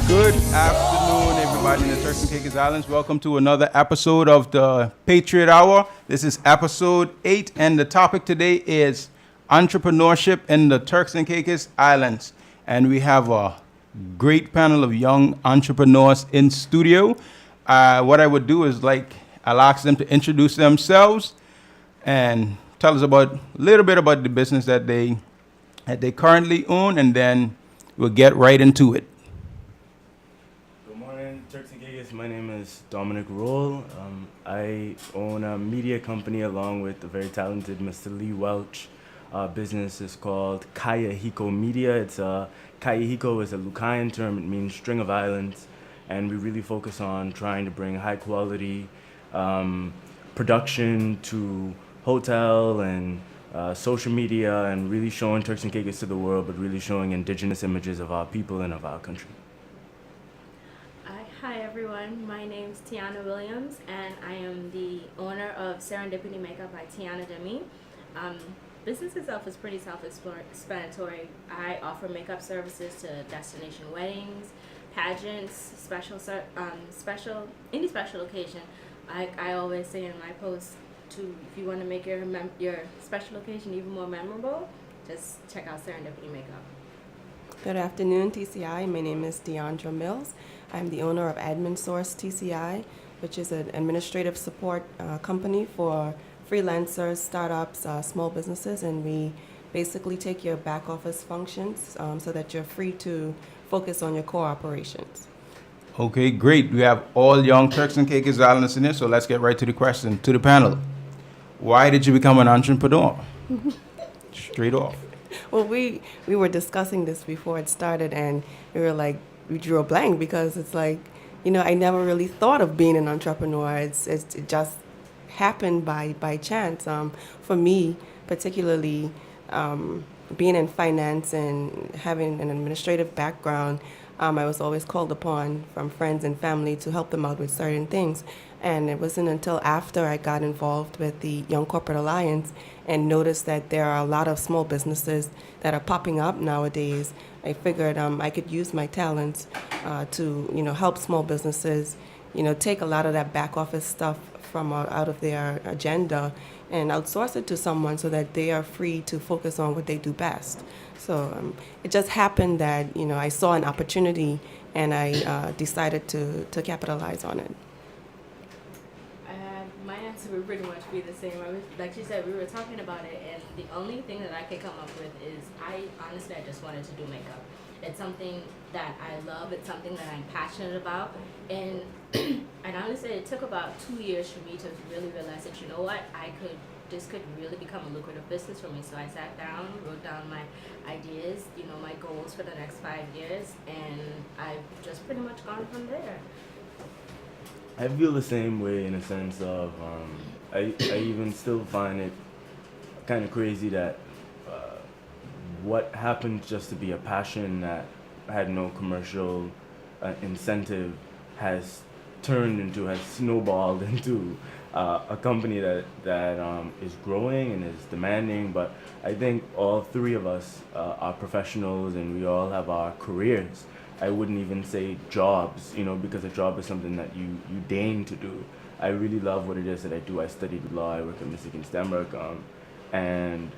Good afternoon, everybody in the Turks and Caicos Islands. Welcome to another episode of the Patriot Hour. This is episode 8, and the topic today is entrepreneurship in the Turks and Caicos Islands. And we have a great panel of young entrepreneurs in studio. What I would do is I'll ask them to introduce themselves and tell us a little bit about the business that they currently own, and then we'll get right into it. Turks and Caicos. My name is Dominique Rolle. I own a media company along with the very talented Mr. Lee Welch. Our business is called Caicos Media. Caicos is a Lucayan term. It means string of islands, and we really focus on trying to bring high quality production to hotel and social media, and really showing Turks and Caicos to the world, but really showing indigenous images of our people and of our country. Hi everyone, my name's Tianna Williams, and I am the owner of Serendipity Makeup by Tianna. Business itself is pretty self-explanatory. I offer makeup services to destination weddings, pageants, any special occasion. I always say in my posts, if you want to make your special occasion even more memorable, just check out Serendipity Makeup. Good afternoon, TCI. My name is Diandra Mills. I'm the owner of Admin Source TCI, which is an administrative support company for freelancers, startups, small businesses, and we basically take your back office functions so that you're free to focus on your core operations. Okay, great. We have all young Turks and Caicos Islanders in here, so let's get right to the question to the panel. Why did you become an entrepreneur? Straight off. Well, we were discussing this before it started, and we drew a blank because it's I never really thought of being an entrepreneur. It just happened by chance. For me, particularly being in finance and having an administrative background, I was always called upon from friends and family to help them out with certain things. And it wasn't until after I got involved with the Young Corporate Alliance and noticed that there are a lot of small businesses that are popping up nowadays. I figured I could use my talents to help small businesses, take a lot of that back office stuff from out of their agenda and outsource it to someone so that they are free to focus on what they do best. So it just happened that I saw an opportunity and I decided to capitalize on it. My answer would pretty much be the same. Like she said, we were talking about it, and the only thing that I could come up with is I just wanted to do makeup. It's something that I love. It's something that I'm passionate about, and honestly, it took about 2 years for me to really realize that this could really become a lucrative business for me. So I sat down, wrote down my ideas, my goals for the next 5 years, and I've just pretty much gone from there. I feel the same way in a sense of I even still find it kind of crazy that what happened just to be a passion that had no commercial incentive has snowballed into a company that is growing and is demanding. But I think all three of us are professionals and we all have our careers. I wouldn't even say jobs, because a job is something that you deign to do. I really love what it is that I do. I studied law. I work at Michigan Stanberg. And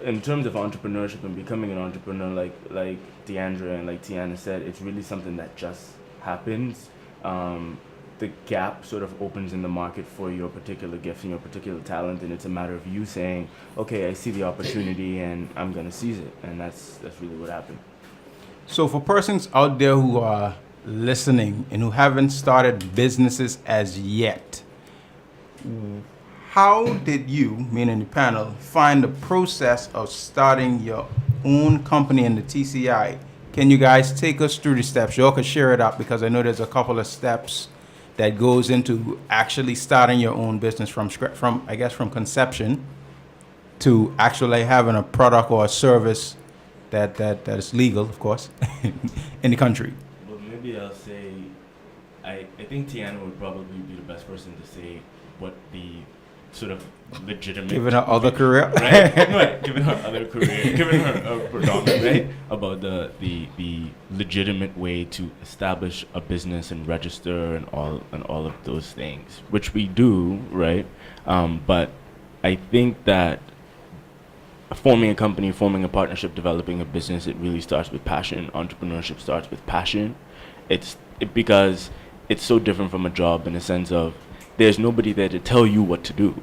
in terms of entrepreneurship and becoming an entrepreneur, like Diandra and like Tianna said, it's really something that just happens. The gap sort of opens in the market for your particular gift and your particular talent, and it's a matter of you saying, okay, I see the opportunity and I'm going to seize it. And that's really what happened. So for persons out there who are listening and who haven't started businesses as yet, how did you, meaning the panel, find the process of starting your own company in the TCI? Can you guys take us through the steps? You all can share it up because I know there's a couple of steps that goes into actually starting your own business from conception to actually having a product or a service that is legal, of course, in the country. Well, maybe I'll say, I think Tianna would probably be the best person to say what the sort of legitimate. Given her other career. Right? Right. Given her other career, given her a predominant, right? About the legitimate way to establish a business and register and all of those things, which we do, right? But I think that forming a company, forming a partnership, developing a business, it really starts with passion. Entrepreneurship starts with passion. Because it's so different from a job in the sense of there's nobody there to tell you what to do.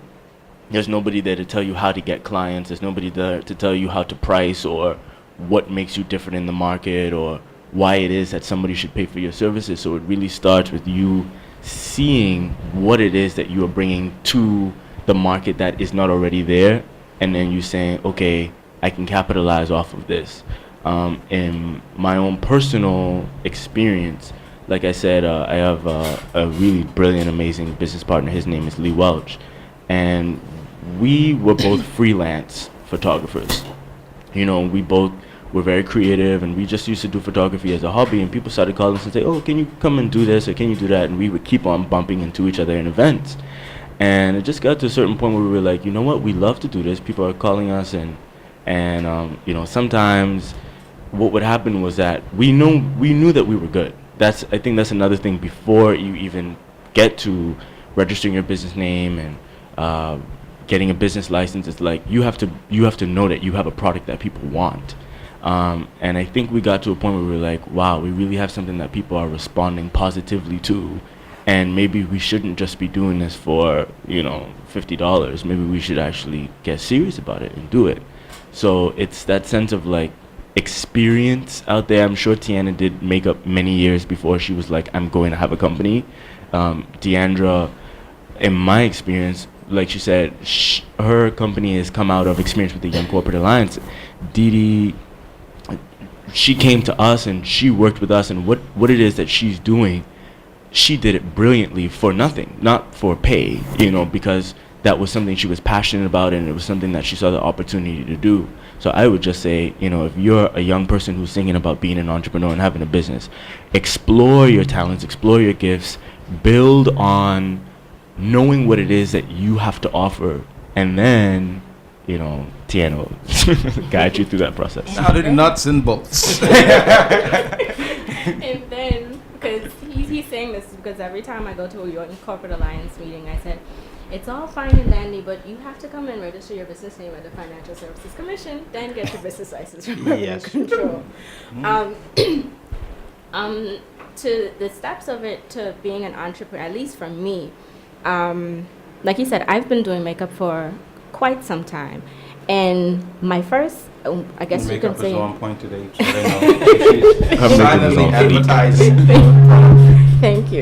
There's nobody there to tell you how to get clients. There's nobody there to tell you how to price or what makes you different in the market or why it is that somebody should pay for your services. So it really starts with you seeing what it is that you are bringing to the market that is not already there, and then you saying, okay, I can capitalize off of this. In my own personal experience, like I said, I have a really brilliant, amazing business partner. His name is Lee Welch. And we were both freelance photographers. You know, we both were very creative, and we just used to do photography as a hobby. And people started calling us and say, oh, can you come and do this, or can you do that? And we would keep on bumping into each other in events. And it just got to a certain point where we were like, you know what, we love to do this. People are calling us, and you know, sometimes what would happen was that we knew that we were good. I think that's another thing before you even get to registering your business name and getting a business license. It's like you have to know that you have a product that people want. And I think we got to a point where we were like, wow, we really have something that people are responding positively to. And maybe we shouldn't just be doing this for, you know, $50. Maybe we should actually get serious about it and do it. So it's that sense of like experience out there. I'm sure Tianna did makeup many years before she was like, I'm going to have a company. Diandra, in my experience, like she said, her company has come out of experience with the Young Corporate Alliance. Didi, she came to us and she worked with us, and what it is that she's doing, she did it brilliantly for nothing, not for pay, you know, because that was something she was passionate about, and it was something that she saw the opportunity to do. So I would just say, you know, if you're a young person who's thinking about being an entrepreneur and having a business, explore your talents, explore your gifts, build on knowing what it is that you have to offer, and then, you know, Tianna will guide you through that process. Now to the nuts and bolts. And then, because he's saying this because every time I go to a Young Corporate Alliance meeting, I said, it's all fine and dandy, but you have to come and register your business name at the Financial Services Commission, then get your business license from Revenue Control. To the steps of it to being an entrepreneur, at least for me, like you said, I've been doing makeup for quite some time. And my first, I guess you can say... Makeup is on point today. So they know. She's silently advertising. Thank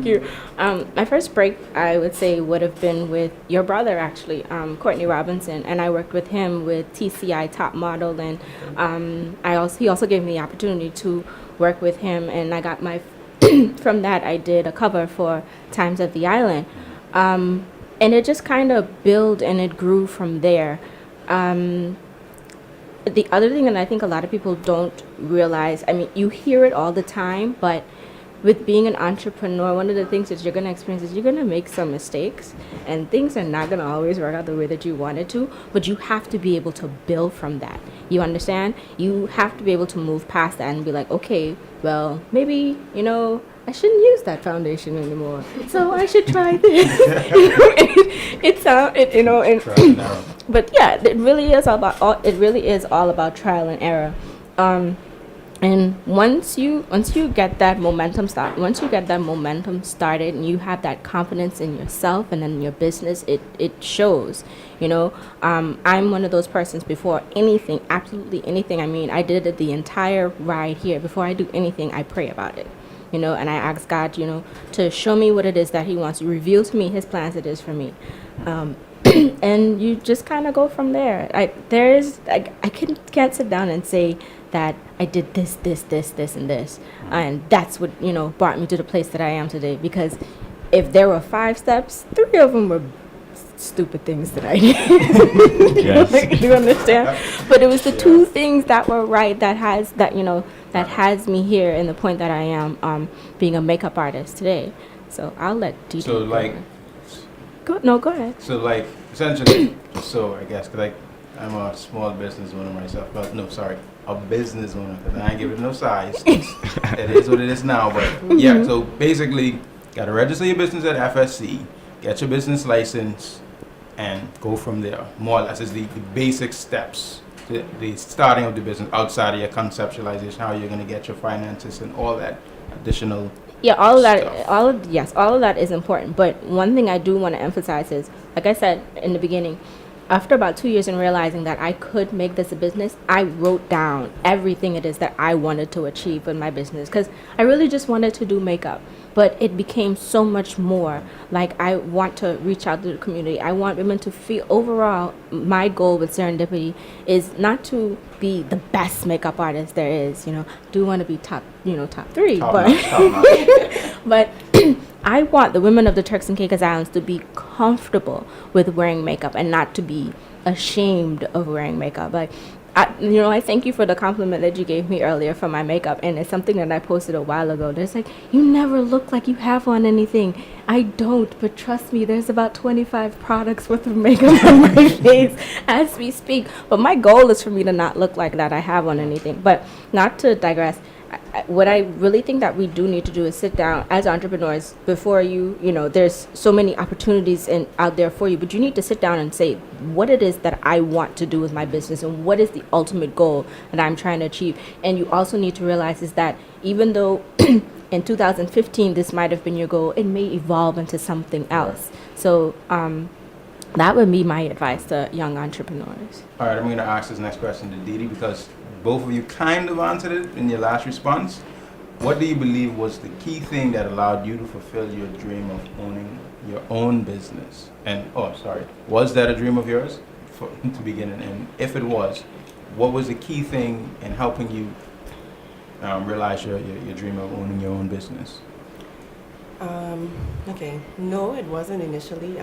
you. My first break, I would say, would have been with your brother, actually, Courtney Robinson, and I worked with him with TCI Top Model, and he also gave me the opportunity to work with him, and I got my from that I did a cover for Times of the Island, and it just kind of built and it grew from there. The other thing that I think a lot of people don't realize, I mean, you hear it all the time, but with being an entrepreneur, one of the things that you're going to experience is you're going to make some mistakes, and things are not going to always work out the way that you want it to, but you have to be able to build from that. You understand? You have to be able to move past that and be like, okay, well, maybe, you know, I shouldn't use that foundation anymore, so I should try this. But yeah, it really is all about trial and error. And once you get that momentum started, and you have that confidence in yourself and in your business, it shows. You know, I'm one of those persons. Before anything, absolutely anything, I mean, I did it the entire ride here. Before I do anything, I pray about it. You know, and I ask God, you know, to show me what it is that He wants to reveal to me His plans. It is for me. And you just kind of go from there. I can't sit down and say that I did this, and this, and that's what, you know, brought me to the place that I am today. Because if there were 5 steps, 3 of them were stupid things that I did. Yes. Do you understand? But it was the 2 things that were right that has me here in the point that I am, being a makeup artist today. So I'll let Didi. So like, Go ahead. So like essentially, so I guess 'cause like I'm a small business owner myself, but no, sorry, a business owner because I ain't give it no size. It is what it is now, but yeah. So basically, gotta register your business at FSC, get your business license, and go from there. More or less is the basic steps. The starting of the business outside of your conceptualization, how you're gonna get your finances and all that additional. Yeah, all of that, stuff. all of that is important. But one thing I do want to emphasize is, like I said in the beginning, after about 2 years and realizing that I could make this a business, I wrote down everything it is that I wanted to achieve in my business because I really just wanted to do makeup. But it became so much more. Like, I want to reach out to the community. I want women to feel, overall, my goal with Serendipity is not to be the best makeup artist there is. I do want to be top 3. Top But notch, top notch. but I want the women of the Turks and Caicos Islands to be comfortable with wearing makeup and not to be ashamed of wearing makeup. Like, I thank you for the compliment that you gave me earlier for my makeup, and it's something that I posted a while ago. There's like, you never look like you have on anything. I don't, but trust me, there's about 25 products worth of makeup on my face as we speak. But my goal is for me to not look like that I have on anything. But not to digress, what I really think that we do need to do is sit down as entrepreneurs before there's so many opportunities out there for you, but you need to sit down and say what it is that I want to do with my business and what is the ultimate goal that I'm trying to achieve. And you also need to realize is that even though in 2015 this might have been your goal, it may evolve into something else. So that would be my advice to young entrepreneurs. All right, I'm going to ask this next question to Didi because both of you kind of answered it in your last response. What do you believe was the key thing that allowed you to fulfill your dream of owning your own business? And, was that a dream of yours to begin? And if it was, what was the key thing in helping you realize your dream of owning your own business? Okay. No, it wasn't initially.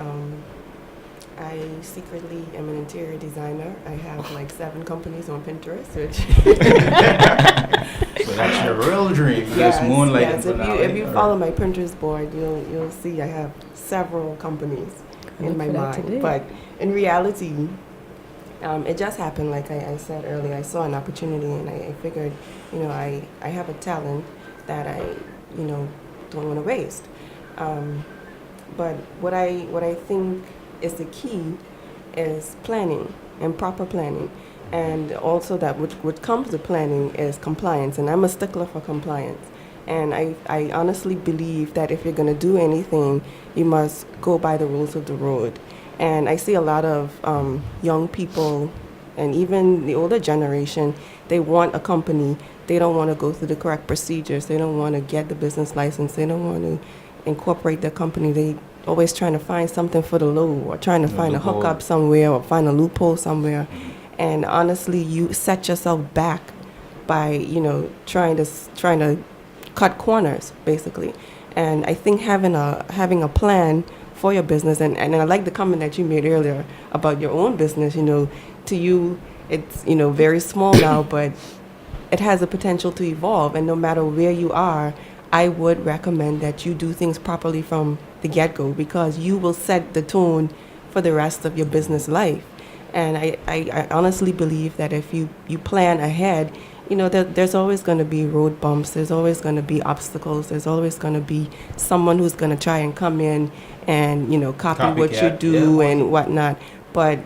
I secretly am an interior designer. I have like 7 companies on Pinterest, which So that's your real dream. yes, This moonlight. yes. If you follow my Pinterest board, you'll see I have several companies in my mind. But in reality, it just happened. Like I said earlier, I saw an opportunity, and I figured, I have a talent that I don't want to waste. But what I think is the key is planning and proper planning. And also that what comes with planning is compliance. And I'm a stickler for compliance. And I honestly believe that if you're going to do anything, you must go by the rules of the road. And I see a lot of young people and even the older generation, they want a company. They don't want to go through the correct procedures. They don't want to get the business license. They don't want to incorporate their company. They always trying to find something for the low or trying to find a hookup somewhere or find a loophole somewhere. And honestly, you set yourself back by, trying to cut corners, basically. And I think having a plan for your business, and I like the comment that you made earlier about your own business, to you, it's, very small now, but it has the potential to evolve. And no matter where you are, I would recommend that you do things properly from the get-go, because you will set the tone for the rest of your business life. And I honestly believe that if you plan ahead, there's always going to be road bumps, there's always going to be obstacles, there's always going to be someone who's going to try and come in and, copy what you do and whatnot. But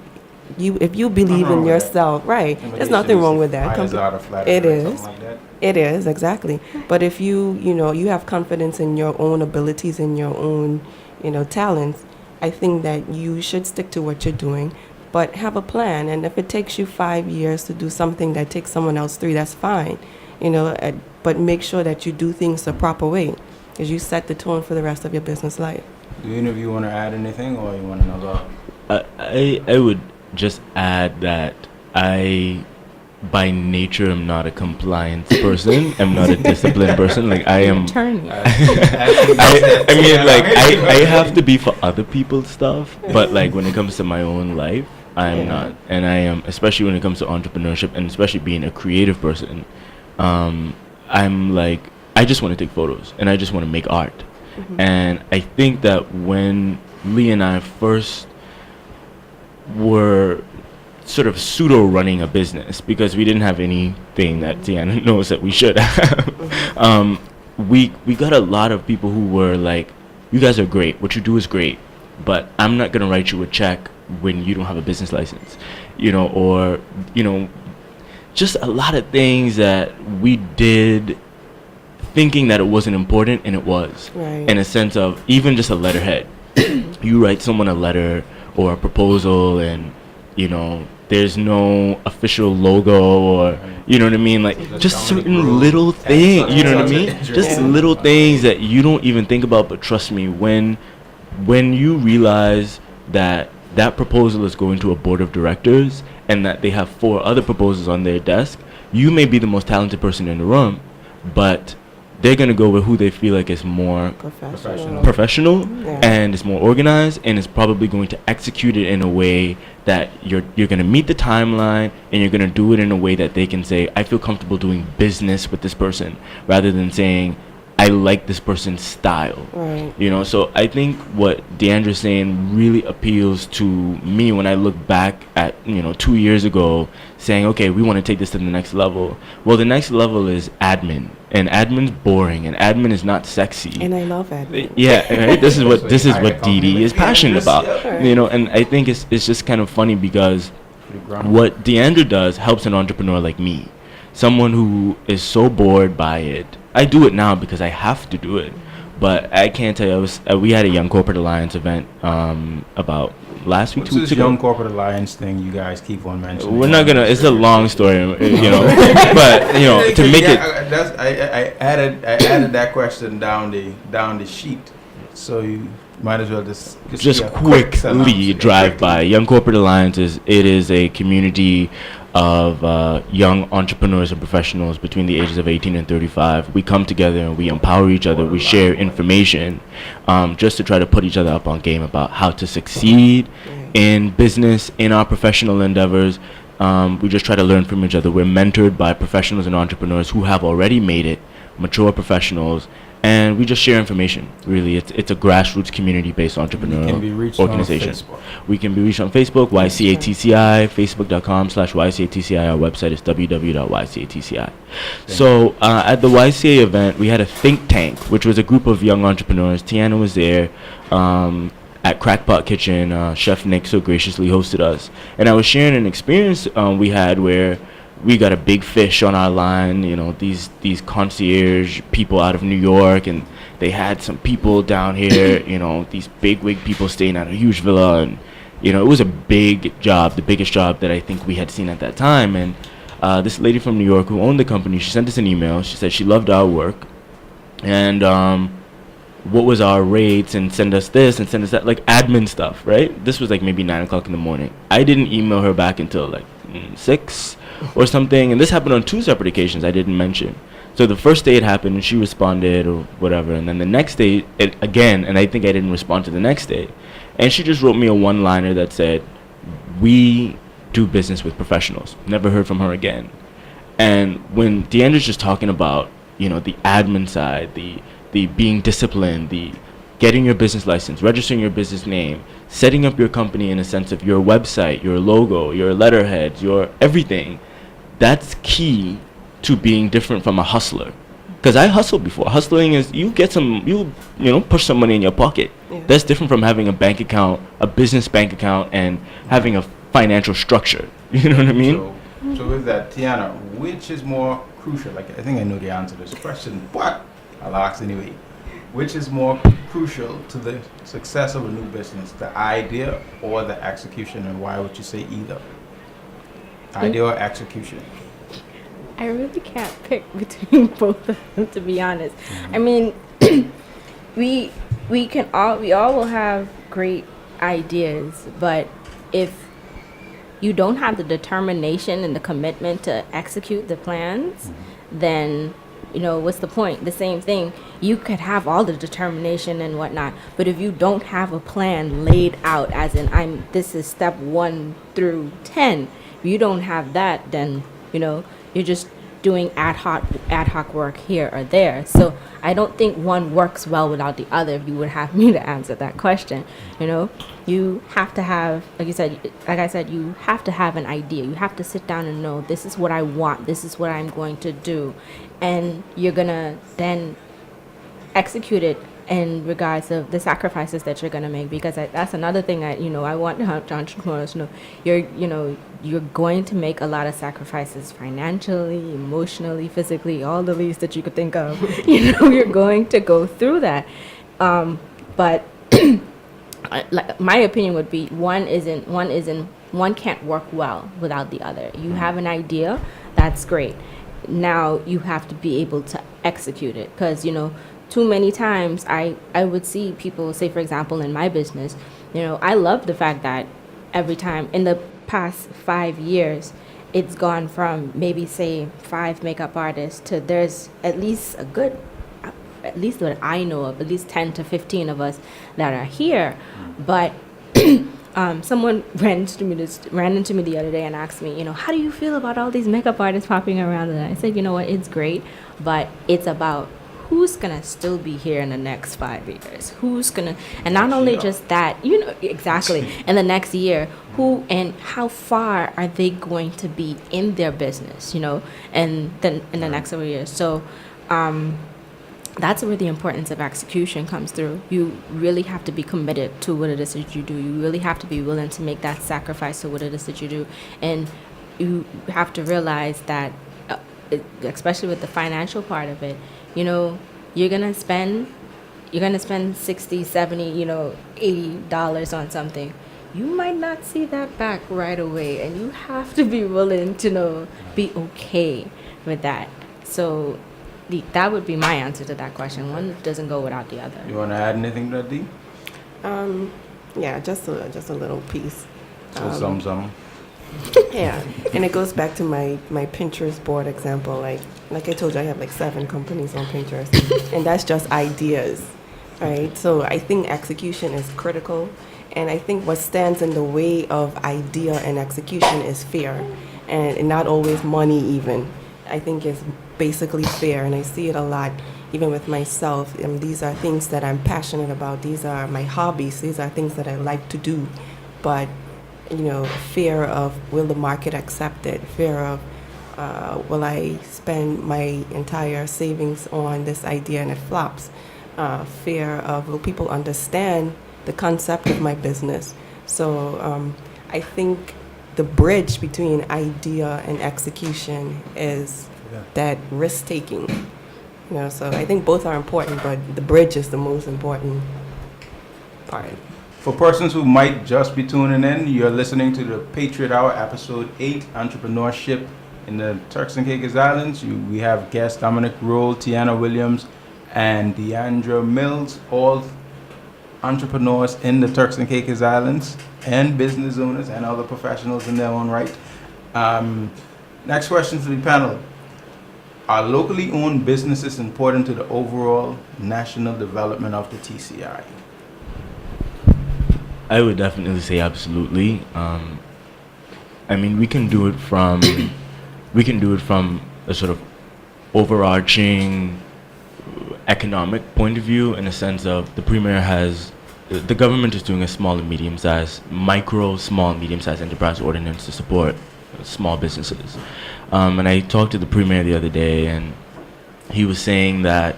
if you believe in yourself, right, there's nothing wrong with that. It is. It is, exactly. But if you have confidence in your own abilities and your own, talents, I think that you should stick to what you're doing, but have a plan. And if it takes you 5 years to do something that takes someone else 3, that's fine, but make sure that you do things the proper way, because you set the tone for the rest of your business life. Do any of you want to add anything, or you want to know? I would just add that I, by nature, am not a compliance person. I'm not a disciplined person. Like, I am. Attorney. I have to be for other people's stuff, but like when it comes to my own life, I'm not. And I am, especially when it comes to entrepreneurship, and especially being a creative person. I'm like, I just want to take photos and I just want to make art. Mm-hmm. And I think that when Lee and I first were sort of pseudo running a business because we didn't have anything that Tianna knows that we should have. We got a lot of people who were like, you guys are great, what you do is great, but I'm not gonna write you a check when you don't have a business license, or just a lot of things that we did thinking that it wasn't important, and it was. Right. In a sense of even just a letterhead. You write someone a letter or a proposal, and there's no official logo, or you know what I mean, like just certain little things, you know what I mean, just little things that you don't even think about. But trust me, when you realize that proposal is going to a board of directors and that they have 4 other proposals on their desk, you may be the most talented person in the room, but they're going to go with who they feel like is more professional Yeah. and is more organized, and is probably going to execute it in a way that you're going to meet the timeline, and you're going to do it in a way that they can say, I feel comfortable doing business with this person, rather than saying, I like this person's style. Right. So I think what Diandra's saying really appeals to me when I look back at 2 years ago, saying, okay, we want to take this to the next level. Well, the next level is admin, and admin's boring, and admin is not sexy. And I love admin. Yeah, right? This is what Dee Dee is passionate about. And I think it's just kind of funny because what Diandra does helps an entrepreneur like me, someone who is so bored by it. I do it now because I have to do it, but I can't tell you. We had a Young Corporate Alliance event about last week, 2 weeks this ago. Young Corporate Alliance thing you guys keep on mentioning? We're not gonna. It's a long story, but to make it. I added that question down the sheet, so you might as well just quickly drive by. Young Corporate Alliance is a community of young entrepreneurs and professionals between the ages of 18 and 35. We come together and we empower each other. We share information just to try to put each other up on game about how to succeed in business, in our professional endeavors. We just try to learn from each other. We're mentored by professionals and entrepreneurs who have already made it, mature professionals, and we just share information. Really, it's a grassroots community-based entrepreneurial organization. We can be reached on Facebook, YCATCI, facebook.com/YCATCI. Our website is www.ycatci. So at the YCA event, we had a think tank, which was a group of young entrepreneurs. Tianna was there. At Crackpot Kitchen, Chef Nick so graciously hosted us. And I was sharing an experience we had where we got a big fish on our line, these concierge people out of New York, and they had some people down here, these big wig people staying at a huge villa, and it was a big job, the biggest job that I think we had seen at that time. And this lady from New York who owned the company, she sent us an email. She said she loved our work, and what was our rates, and send us this and send us that, like admin stuff, right? This was like maybe 9 o'clock in the morning. I didn't email her back until like 6 or something, and this happened on 2 separate occasions I didn't mention. So the first day it happened and she responded or whatever, and then the next day it again, and I think I didn't respond to the next day, and she just wrote me a one-liner that said, we do business with professionals. Never heard from her again. And when Diandra's just talking about the admin side, the being disciplined, the getting your business license, registering your business name, setting up your company in a sense of your website, your logo, your letterheads, your everything, that's key to being different from a hustler. Because I hustled before. Hustling is you get some, push some money in your pocket. Yeah. That's different from having a bank account, a business bank account, and having a financial structure. You know what I mean? So with that, Tianna, which is more crucial? Like, I think I know the answer to this question, but I'll ask anyway. Which is more crucial to the success of a new business, the idea or the execution, and why would you say either? Idea or execution? I really can't pick between both of them, to be honest. Mm-hmm. I mean, we all will have great ideas, but if you don't have the determination and the commitment to execute the plans, then what's the point? The same thing. You could have all the determination and whatnot, but if you don't have a plan laid out, as in this is step 1 through 10, if you don't have that, then you're just doing ad hoc work here or there. So I don't think one works well without the other. If you would have me to answer that question, you have to have, like I said, you have to have an idea. You have to sit down and know, this is what I want. This is what I'm going to do, and you're gonna then execute it in regards of the sacrifices that you're going to make, because that's another thing that I want entrepreneurs to know. You're going to make a lot of sacrifices financially, emotionally, physically, all the least that you could think of. You're going to go through that, but like my opinion would be one can't work well without the other. You have an idea, that's great. Now you have to be able to execute it, because too many times I would see people say, for example, in my business, I love the fact that every time in the past 5 years, it's gone from maybe say 5 makeup artists to there's at least at least what I know of, at least 10 to 15 of us that are here. But someone ran into me the other day and asked me, how do you feel about all these makeup artists popping around? And I said, you know what, it's great, but it's about who's gonna still be here in the next 5 years? Who's gonna, and not only just that, exactly, in the next year, who and how far are they going to be in their business, and then in the next several years. So that's where the importance of execution comes through. You really have to be committed to what it is that you do. You really have to be willing to make that sacrifice to what it is that you do, and you have to realize that, especially with the financial part of it, you're gonna spend 60, 70, $80 on something. You might not see that back right away, and you have to be willing to be okay with that. So that would be my answer to that question. One doesn't go without the other. You want to add anything to that, Dee? Yeah, just a little piece. So some. Yeah, and it goes back to my Pinterest board example. Like I told you, I have 7 companies on Pinterest, and that's just ideas, right? So I think execution is critical, and I think what stands in the way of idea and execution is fear, and not always money even. I think it's basically fear, and I see it a lot even with myself. These are things that I'm passionate about. These are my hobbies. These are things that I like to do, but fear of, will the market accept it? Fear of, will I spend my entire savings on this idea and it flops? Fear of, will people understand the concept of my business? So I think the bridge between idea and execution is that risk-taking. So I think both are important, but the bridge is the most important part. For persons who might just be tuning in, you're listening to the Patriot Hour, Episode 8, Entrepreneurship in the Turks and Caicos Islands. We have guests Dominique, Rolle, Tianna Williams, and Diandra Mills, all entrepreneurs in the Turks and Caicos Islands, and business owners and other professionals in their own right. Next question to the panel. Are locally owned businesses important to the overall national development of the TCI? I would definitely say absolutely. We can do it from a sort of overarching economic point of view, in a sense of the government is doing a small and medium-sized enterprise ordinance to support small businesses. And I talked to the premier the other day, and he was saying that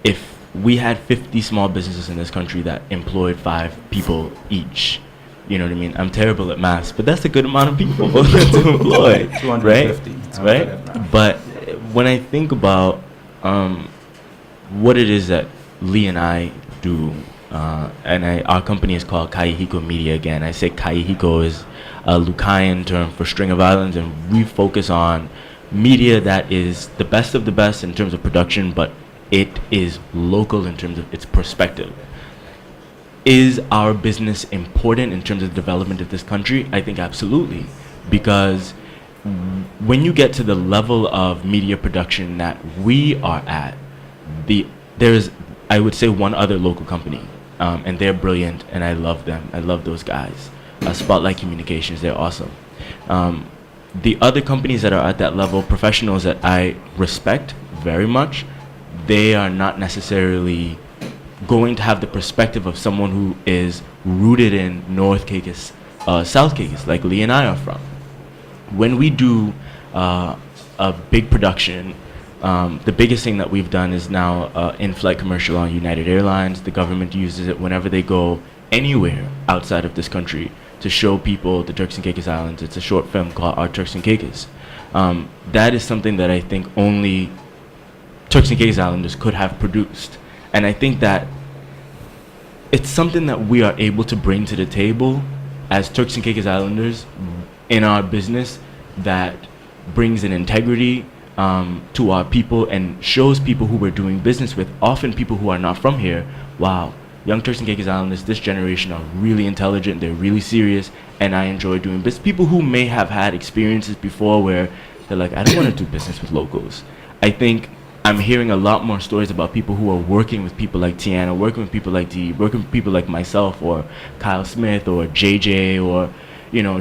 if we had 50 small businesses in this country that employed 5 people each, I'm terrible at maths, but that's a good amount of people to employ, 250, right? But when I think about what it is that Lee and I do, our company is called Kaihiko Media. Again, I say Kaihiko is a Lucayan term for string of islands, and we focus on media that is the best of the best in terms of production, but it is local in terms of its perspective. Is our business important in terms of the development of this country? I think absolutely, because when you get to the level of media production that we are at, there's, I would say, one other local company, and they're brilliant, and I love them. I love those guys. Spotlight Communications, they're awesome. the other companies that are at that level, professionals that I respect very much, they are not necessarily going to have the perspective of someone who is rooted in North Caicos, South Caicos, like Lee and I are from. When we do a big production, the biggest thing that we've done is now in-flight commercial on United Airlines. The government uses it whenever they go anywhere outside of this country to show people the Turks and Caicos Islands. It's a short film called Our Turks and Caicos. That is something that I think only Turks and Caicos Islanders could have produced. And I think that it's something that we are able to bring to the table as Turks and Caicos Islanders in our business that brings an integrity to our people and shows people who we're doing business with, often people who are not from here, wow, young Turks and Caicos Islanders, this generation are really intelligent, they're really serious, and I enjoy doing business. People who may have had experiences before where they're like, I don't want to do business with locals. I think I'm hearing a lot more stories about people who are working with people like Tianna, working with people like Dee, working with people like myself or Kyle Smith or JJ or,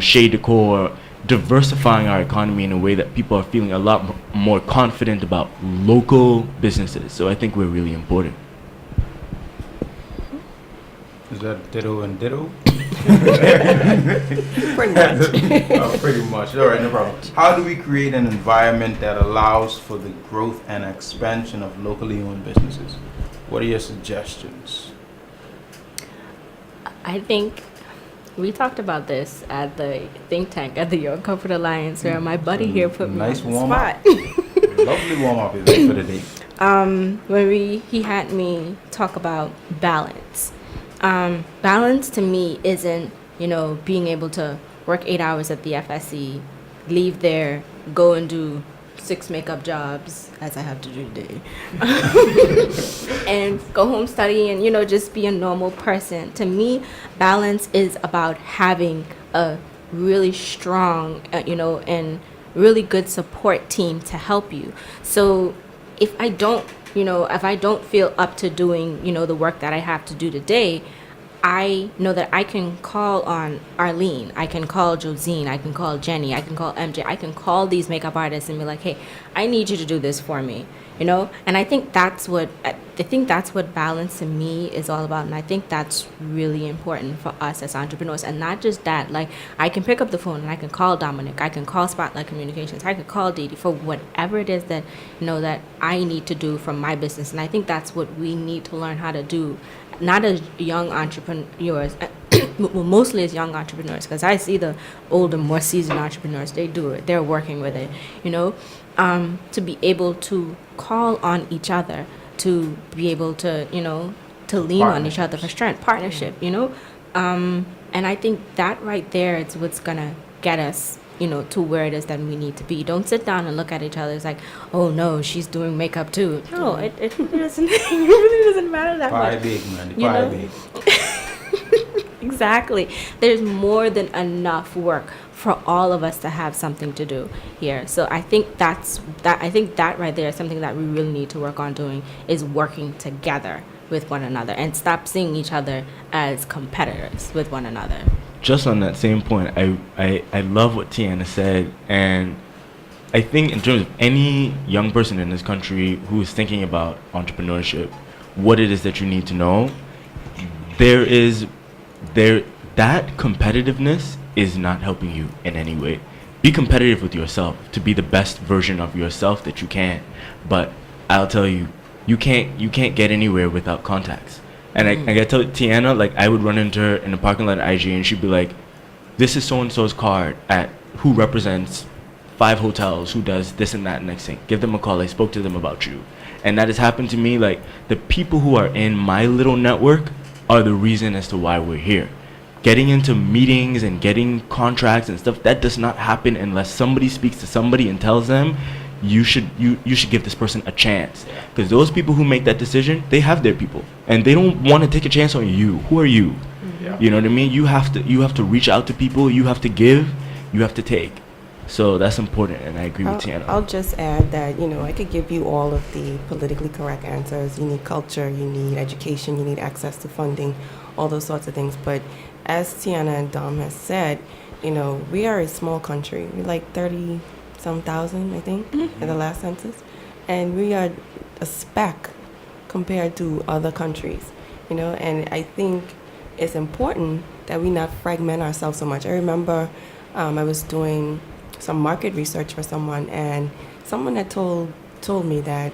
Shea Decor, diversifying our economy in a way that people are feeling a lot more confident about local businesses. So I think we're really important. Is that ditto and ditto? Pretty much. Pretty much. All right, no problem. How do we create an environment that allows for the growth and expansion of locally owned businesses? What are your suggestions? I think we talked about this at the think tank at the Young Comfort Alliance, where my buddy here put me nice on the warm spot. up. Lovely warm up event for the day. When he had me talk about balance. Balance to me isn't, being able to work 8 hours at the FSC, leave there, go and do 6 makeup jobs, as I have to do today, and go home, study, and, just be a normal person. To me, balance is about having a really strong, and really good support team to help you. So if I don't feel up to doing, the work that I have to do today, I know that I can call on Arlene, I can call Josine, I can call Jenny, I can call MJ, I can call these makeup artists and be like, hey, I need you to do this for me, And I think that's what balance to me is all about, and I think that's really important for us as entrepreneurs. And not just that, like I can pick up the phone and I can call Dominique, I can call Spotlight Communications, I can call Dee for whatever it is that that I need to do from my business. And I think that's what we need to learn how to do. Not as young entrepreneurs, well, mostly as young entrepreneurs, because I see the older, more seasoned entrepreneurs, they do it, they're working with it, to be able to call on each other, to be able to, to lean on each other for strength, partnership, and I think that right there is what's gonna get us, to where it is that we need to be. Don't sit down and look at each other. It's like, oh no, she's doing makeup too. No, it really doesn't. It really doesn't matter that much. Pie big, man. Pie big. Exactly. There's more than enough work for all of us to have something to do here. So I think that right there is something that we really need to work on doing, is working together with one another and stop seeing each other as competitors with one another. Just on that same point, I love what Tianna said, and I think in terms of any young person in this country who is thinking about entrepreneurship, what it is that you need to know, that competitiveness is not helping you in any way. Be competitive with yourself to be the best version of yourself that you can, but I'll tell you, you can't get anywhere without contacts. And I gotta tell Tianna, like I would run into her in the parking lot at IG and she'd be like, this is so-and-so's card at who represents 5 hotels, who does this and that next thing. Give them a call. I spoke to them about you. And that has happened to me. Like the people who are in my little network are the reason as to why we're here. Getting into meetings and getting contracts and stuff, that does not happen unless somebody speaks to somebody and tells them, you should give this person a chance. Because those people who make that decision, they have their people and they don't want to take a chance on you. Who are you? Yeah. You know what I mean? You have to reach out to people. You have to give, you have to take. So that's important, and I agree with Tianna. I'll just add that, I could give you all of the politically correct answers. You need culture, you need education, you need access to funding, all those sorts of things. But as Tianna and Dom has said, we are a small country. We're like 30 some thousand, I think, in the last census. And we are a speck compared to other countries, and I think it's important that we not fragment ourselves so much. I remember I was doing some market research for someone, and someone had told me that,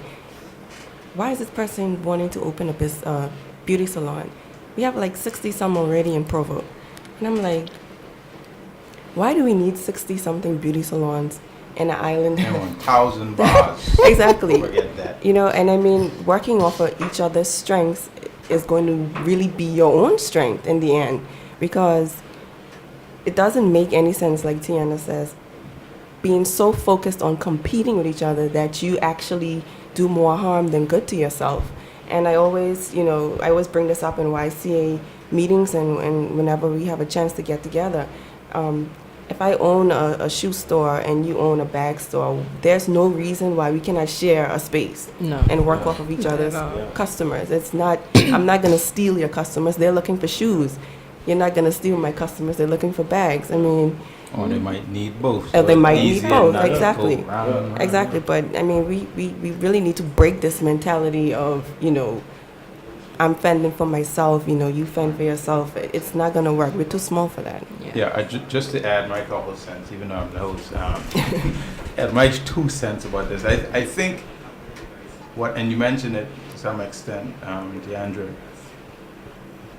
why is this person wanting to open a beauty salon? We have like 60 some already in Provo. And I'm like, why do we need 60 something beauty salons in an island? And 1,000 bars. Exactly. Forget that. And I mean, working off of each other's strengths is going to really be your own strength in the end, because it doesn't make any sense, like Tianna says, being so focused on competing with each other that you actually do more harm than good to yourself. And I always bring this up in YCA meetings and whenever we have a chance to get together. If I own a shoe store and you own a bag store, there's no reason why we cannot share a space and work off of each other's customers. I'm not going to steal your customers. They're looking for shoes. You're not going to steal my customers. They're looking for bags. I mean... Or they might need both. They So might it's need easier both, not to go exactly. round and round. Exactly, but I mean, we really need to break this mentality of, I'm fending for myself, you fend for yourself. It's not going to work. We're too small for that. Yeah, just to add my couple cents, even though I'm the host, add my 2 cents about this. I think and you mentioned it to some extent, Diandra,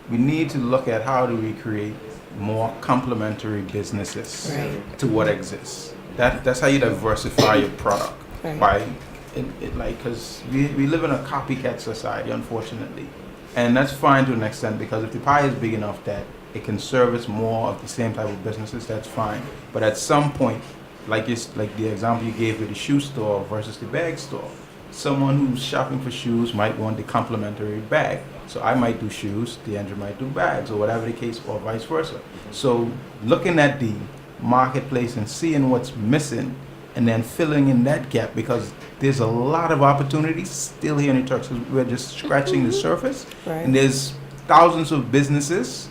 we need to look at how do we create more complementary businesses to what exists. That's how you diversify your product. Right. Because we live in a copycat society, unfortunately. And that's fine to an extent, because if the pie is big enough that it can service more of the same type of businesses, that's fine. But at some point, like the example you gave with the shoe store versus the bag store, someone who's shopping for shoes might want the complementary bag. So I might do shoes, Diandra might do bags, or whatever the case, or vice versa. So looking at the marketplace and seeing what's missing, and then filling in that gap, because there's a lot of opportunities still here in the Turks. We're just scratching the surface, and there's thousands of businesses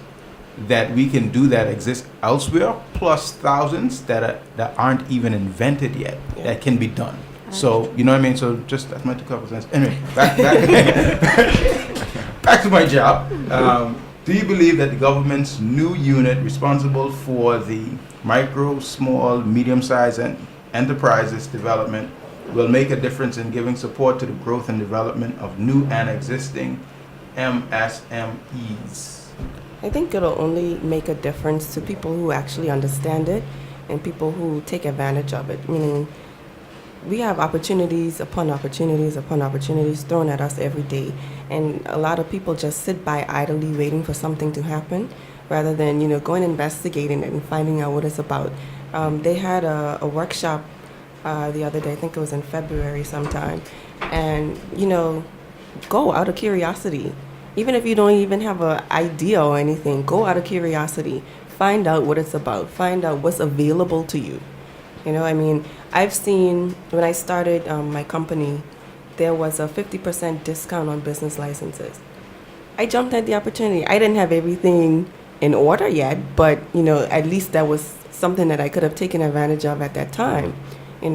that we can do that exist elsewhere, plus thousands that aren't even invented yet that can be done. So you know what I mean. So just that's my 2 couple cents. Anyway, back back to my job. Do you believe that the government's new unit responsible for the micro, small, medium-sized, and enterprises development will make a difference in giving support to the growth and development of new and existing MSMEs? I think it'll only make a difference to people who actually understand it and people who take advantage of it. Meaning, we have opportunities upon opportunities upon opportunities thrown at us every day. And a lot of people just sit by idly waiting for something to happen rather than, going investigating it and finding out what it's about. They had a workshop the other day, I think it was in February sometime. And, go out of curiosity. Even if you don't even have an idea or anything, go out of curiosity. Find out what it's about. Find out what's available to you. I've seen, when I started my company, there was a 50% discount on business licenses. I jumped at the opportunity. I didn't have everything in order yet, but, at least that was something that I could have taken advantage of at that time.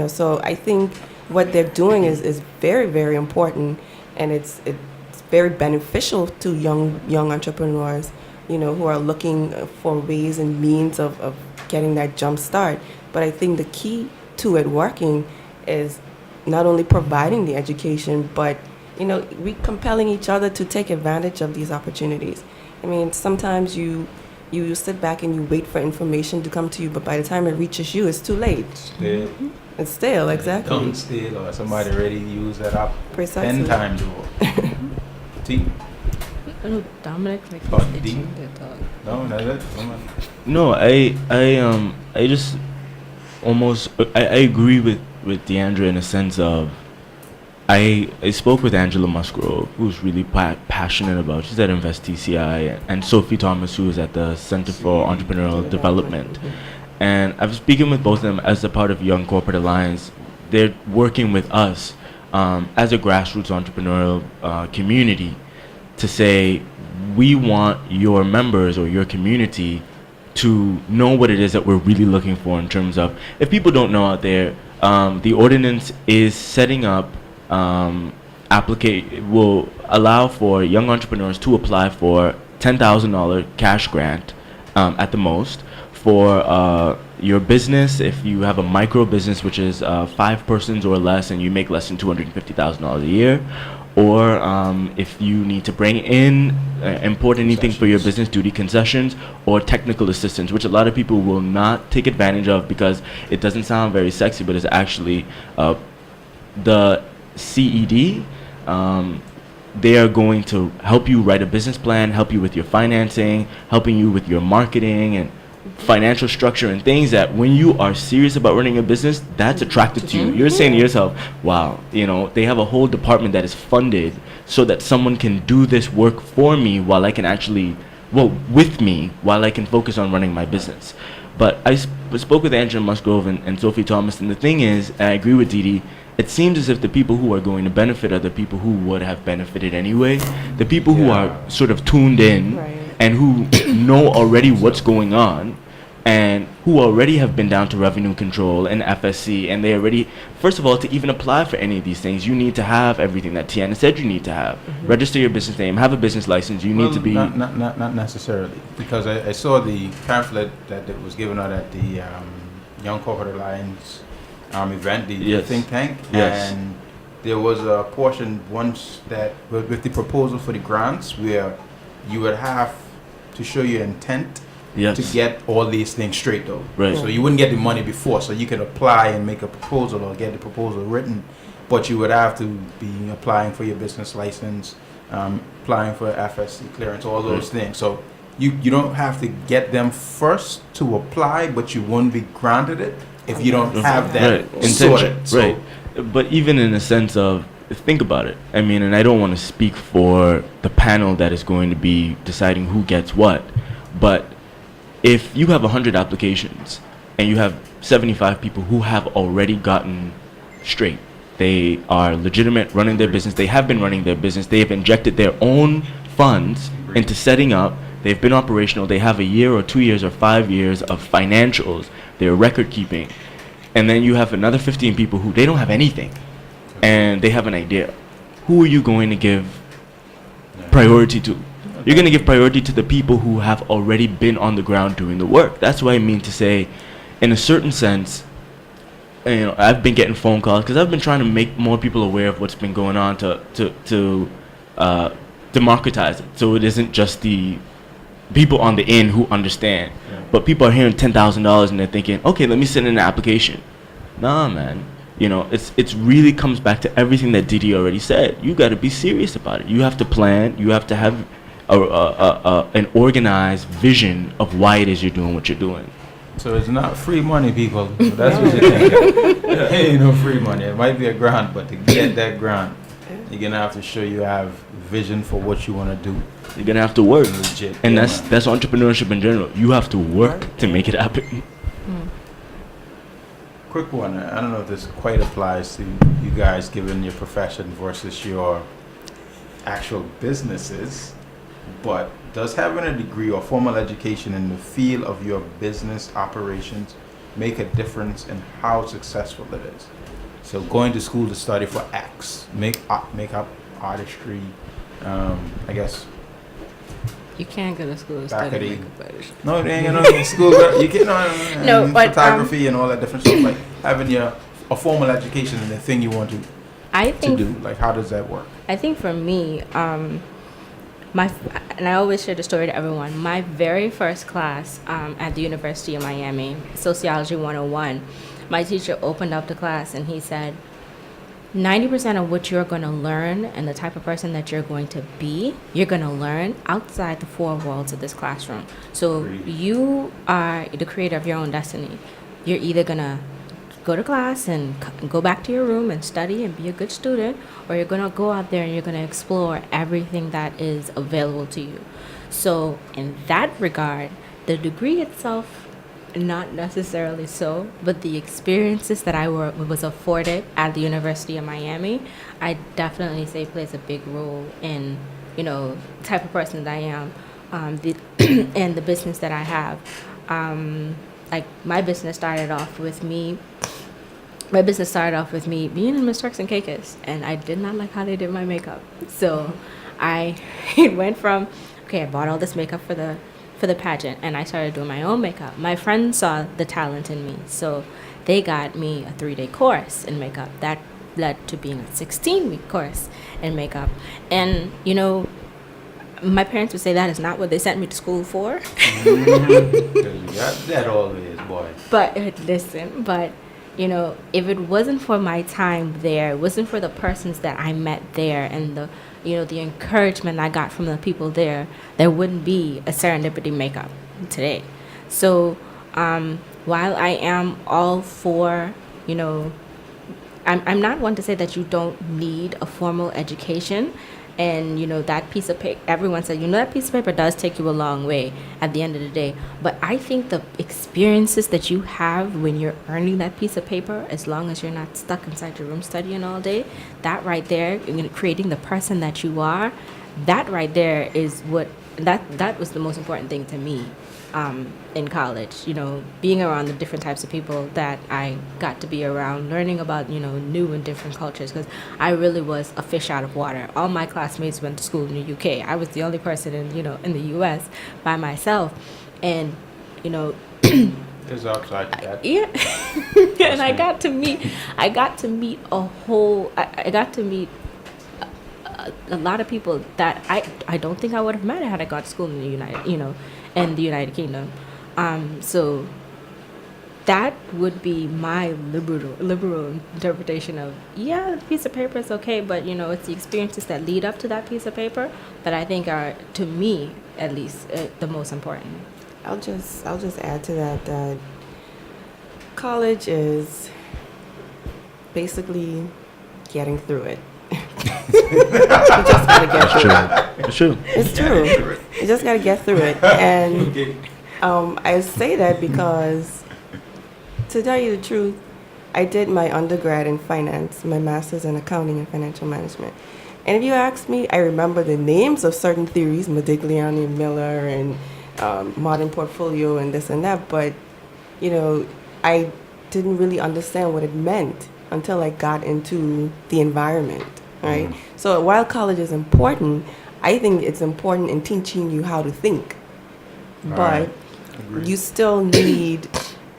So I think what they're doing is very, very important, and it's very beneficial to young entrepreneurs, who are looking for ways and means of getting that jump start. But I think the key to it working is not only providing the education, but, we compelling each other to take advantage of these opportunities. Sometimes you sit back and you wait for information to come to you, but by the time it reaches you, it's too late. It's stale, exactly. Don't steal, or somebody already used that up Precisely. 10 times over. T? Oh, Dominic, like, Oh, he's D? itching to talk. No, that's it. Come on. No, I just almost I agree with Diandra in a sense of I spoke with Angela Musgrove, who's really passionate about. She's at Invest TCI, and Sophie Thomas, who is at the Center for Entrepreneurial Development. And I've speaking with both of them as a part of Young Corporate Alliance. They're working with us as a grassroots entrepreneurial community to say we want your members or your community to know what it is that we're really looking for in terms of, if people don't know out there, the ordinance is setting up, will allow for young entrepreneurs to apply for $10,000 cash grant at the most for your business. If you have a micro business, which is 5 persons or less, and you make less than $250,000 a year, or if you need to bring in, import anything for your business, duty concessions, or technical assistance, which a lot of people will not take advantage of because it doesn't sound very sexy, but it's actually the CED. They are going to help you write a business plan, help you with your financing, helping you with your marketing and financial structure, and things that when you are serious about running a business, that's attractive to you. You're saying to yourself, wow, they have a whole department that is funded so that someone can do this work for me while I can with me while I can focus on running my business. But I spoke with Angela Musgrove and Sophie Thomas, and the thing is, and I agree with Didi, it seems as if the people who are going to benefit are the people who would have benefited anyway. The people who are sort of tuned in and who know already what's going on, and who already have been down to revenue control and FSC, and they already, first of all, to even apply for any of these things, you need to have everything that Tianna said you need to have. Register your business name, have a business license, you need to be... Not necessarily, because I saw the pamphlet that was given out at the Young Corporate Alliance event, the think tank, and there was a portion once that with the proposal for the grants where you would have to show your intent to get all these things straight though. Right. So you wouldn't get the money before, so you could apply and make a proposal or get the proposal written, but you would have to be applying for your business license, applying for FSC clearance, all those things. So you don't have to get them first to apply, but you won't be granted it if you don't have that sorted. So, but even in a sense of, think about it. I mean, and I don't want to speak for the panel that is going to be deciding who gets what, but if you have 100 applications and you have 75 people who have already gotten straight, they are legitimate, running their business, they have been running their business, they have injected their own funds into setting up, they've been operational, they have a year or 2 years or 5 years of financials, their record keeping, and then you have another 15 people who they don't have anything and they have an idea. Who are you going to give priority to? You're going to give priority to the people who have already been on the ground doing the work. That's what I mean to say, in a certain sense, I've been getting phone calls because I've been trying to make more people aware of what's been going on to democratize it, so it isn't just the people on the end who understand, but people are hearing $10,000 and they're thinking, okay, let me send in an application. Nah, man. It's really comes back to everything that Didi already said. You got to be serious about it. You have to plan. You have to have an organized vision of why it is you're doing what you're doing. So it's not free money, people. That's what you're thinking. It ain't no free money. It might be a grant, but to get that grant, you're gonna have to show you have vision for what you want to do. You're gonna have to work, legit, and that's entrepreneurship in general. You have to work to make it happen. Quick one. I don't know if this quite applies to you guys, given your profession versus your actual businesses, but does having a degree or formal education in the field of your business operations make a difference in how successful it is? So going to school to study for X, makeup, artistry, I guess. You can't go to school to study makeup artistry. No, you ain't no school. You can but photography and all that different stuff. Like having a formal education in the thing you want to do. Like, how does that work? I think for me, and I always share the story to everyone. My very first class at the University of Miami, Sociology 101, my teacher opened up the class and he said, 90% of what you're going to learn and the type of person that you're going to be, you're going to learn outside the four walls of this classroom. So you are the creator of your own destiny. You're either going to go to class and go back to your room and study and be a good student, or you're going to go out there and you're going to explore everything that is available to you. So in that regard, the degree itself, not necessarily so, but the experiences that I was afforded at the University of Miami, I definitely say plays a big role in, the type of person that I am, and the business that I have. like my business started off with me. My business started off with me being in Miss Turks and Caicos, and I did not like how they did my makeup. So it went from, okay, I bought all this makeup for the pageant, and I started doing my own makeup. My friends saw the talent in me, so they got me a 3-day course in makeup. That led to being a 16-week course in makeup. And, you know, my parents would say that is not what they sent me to school for. That always, boy. But listen, you know, if it wasn't for my time there, it wasn't for the persons that I met there and the, you know, the encouragement I got from the people there wouldn't be a serendipity makeup today. So while I am all for, you know, I'm not one to say that you don't need a formal education. And, you know, that piece of paper, everyone said, you know, that piece of paper does take you a long way at the end of the day. But I think the experiences that you have when you're earning that piece of paper, as long as you're not stuck inside your room studying all day, that right there, you know, creating the person that you are, that right there is what, that was the most important thing to me in college. You know, being around the different types of people that I got to be around, learning about, you know, new and different cultures, because I really was a fish out of water. All my classmates went to school in the UK. I was the only person in, you know, in the US by myself. And, you know, There's upside to that. yeah. And I got to meet a lot of people that I don't think I would have met had I gone to school in the United Kingdom. So that would be my liberal interpretation of, yeah, the piece of paper is okay, but, you know, it's the experiences that lead up to that piece of paper that I think are, to me at least, the most important. I'll just add to that college is basically getting through it. You just gotta get through it. It's true. It's true. You just gotta get through it. And I say that because, to tell you the truth, I did my undergrad in finance, my master's in accounting and financial management. And if you ask me, I remember the names of certain theories, Modigliani and Miller and modern portfolio and this and that, but, you know, I didn't really understand what it meant until I got into the environment, right? So while college is important, I think it's important in teaching you how to think. But you still need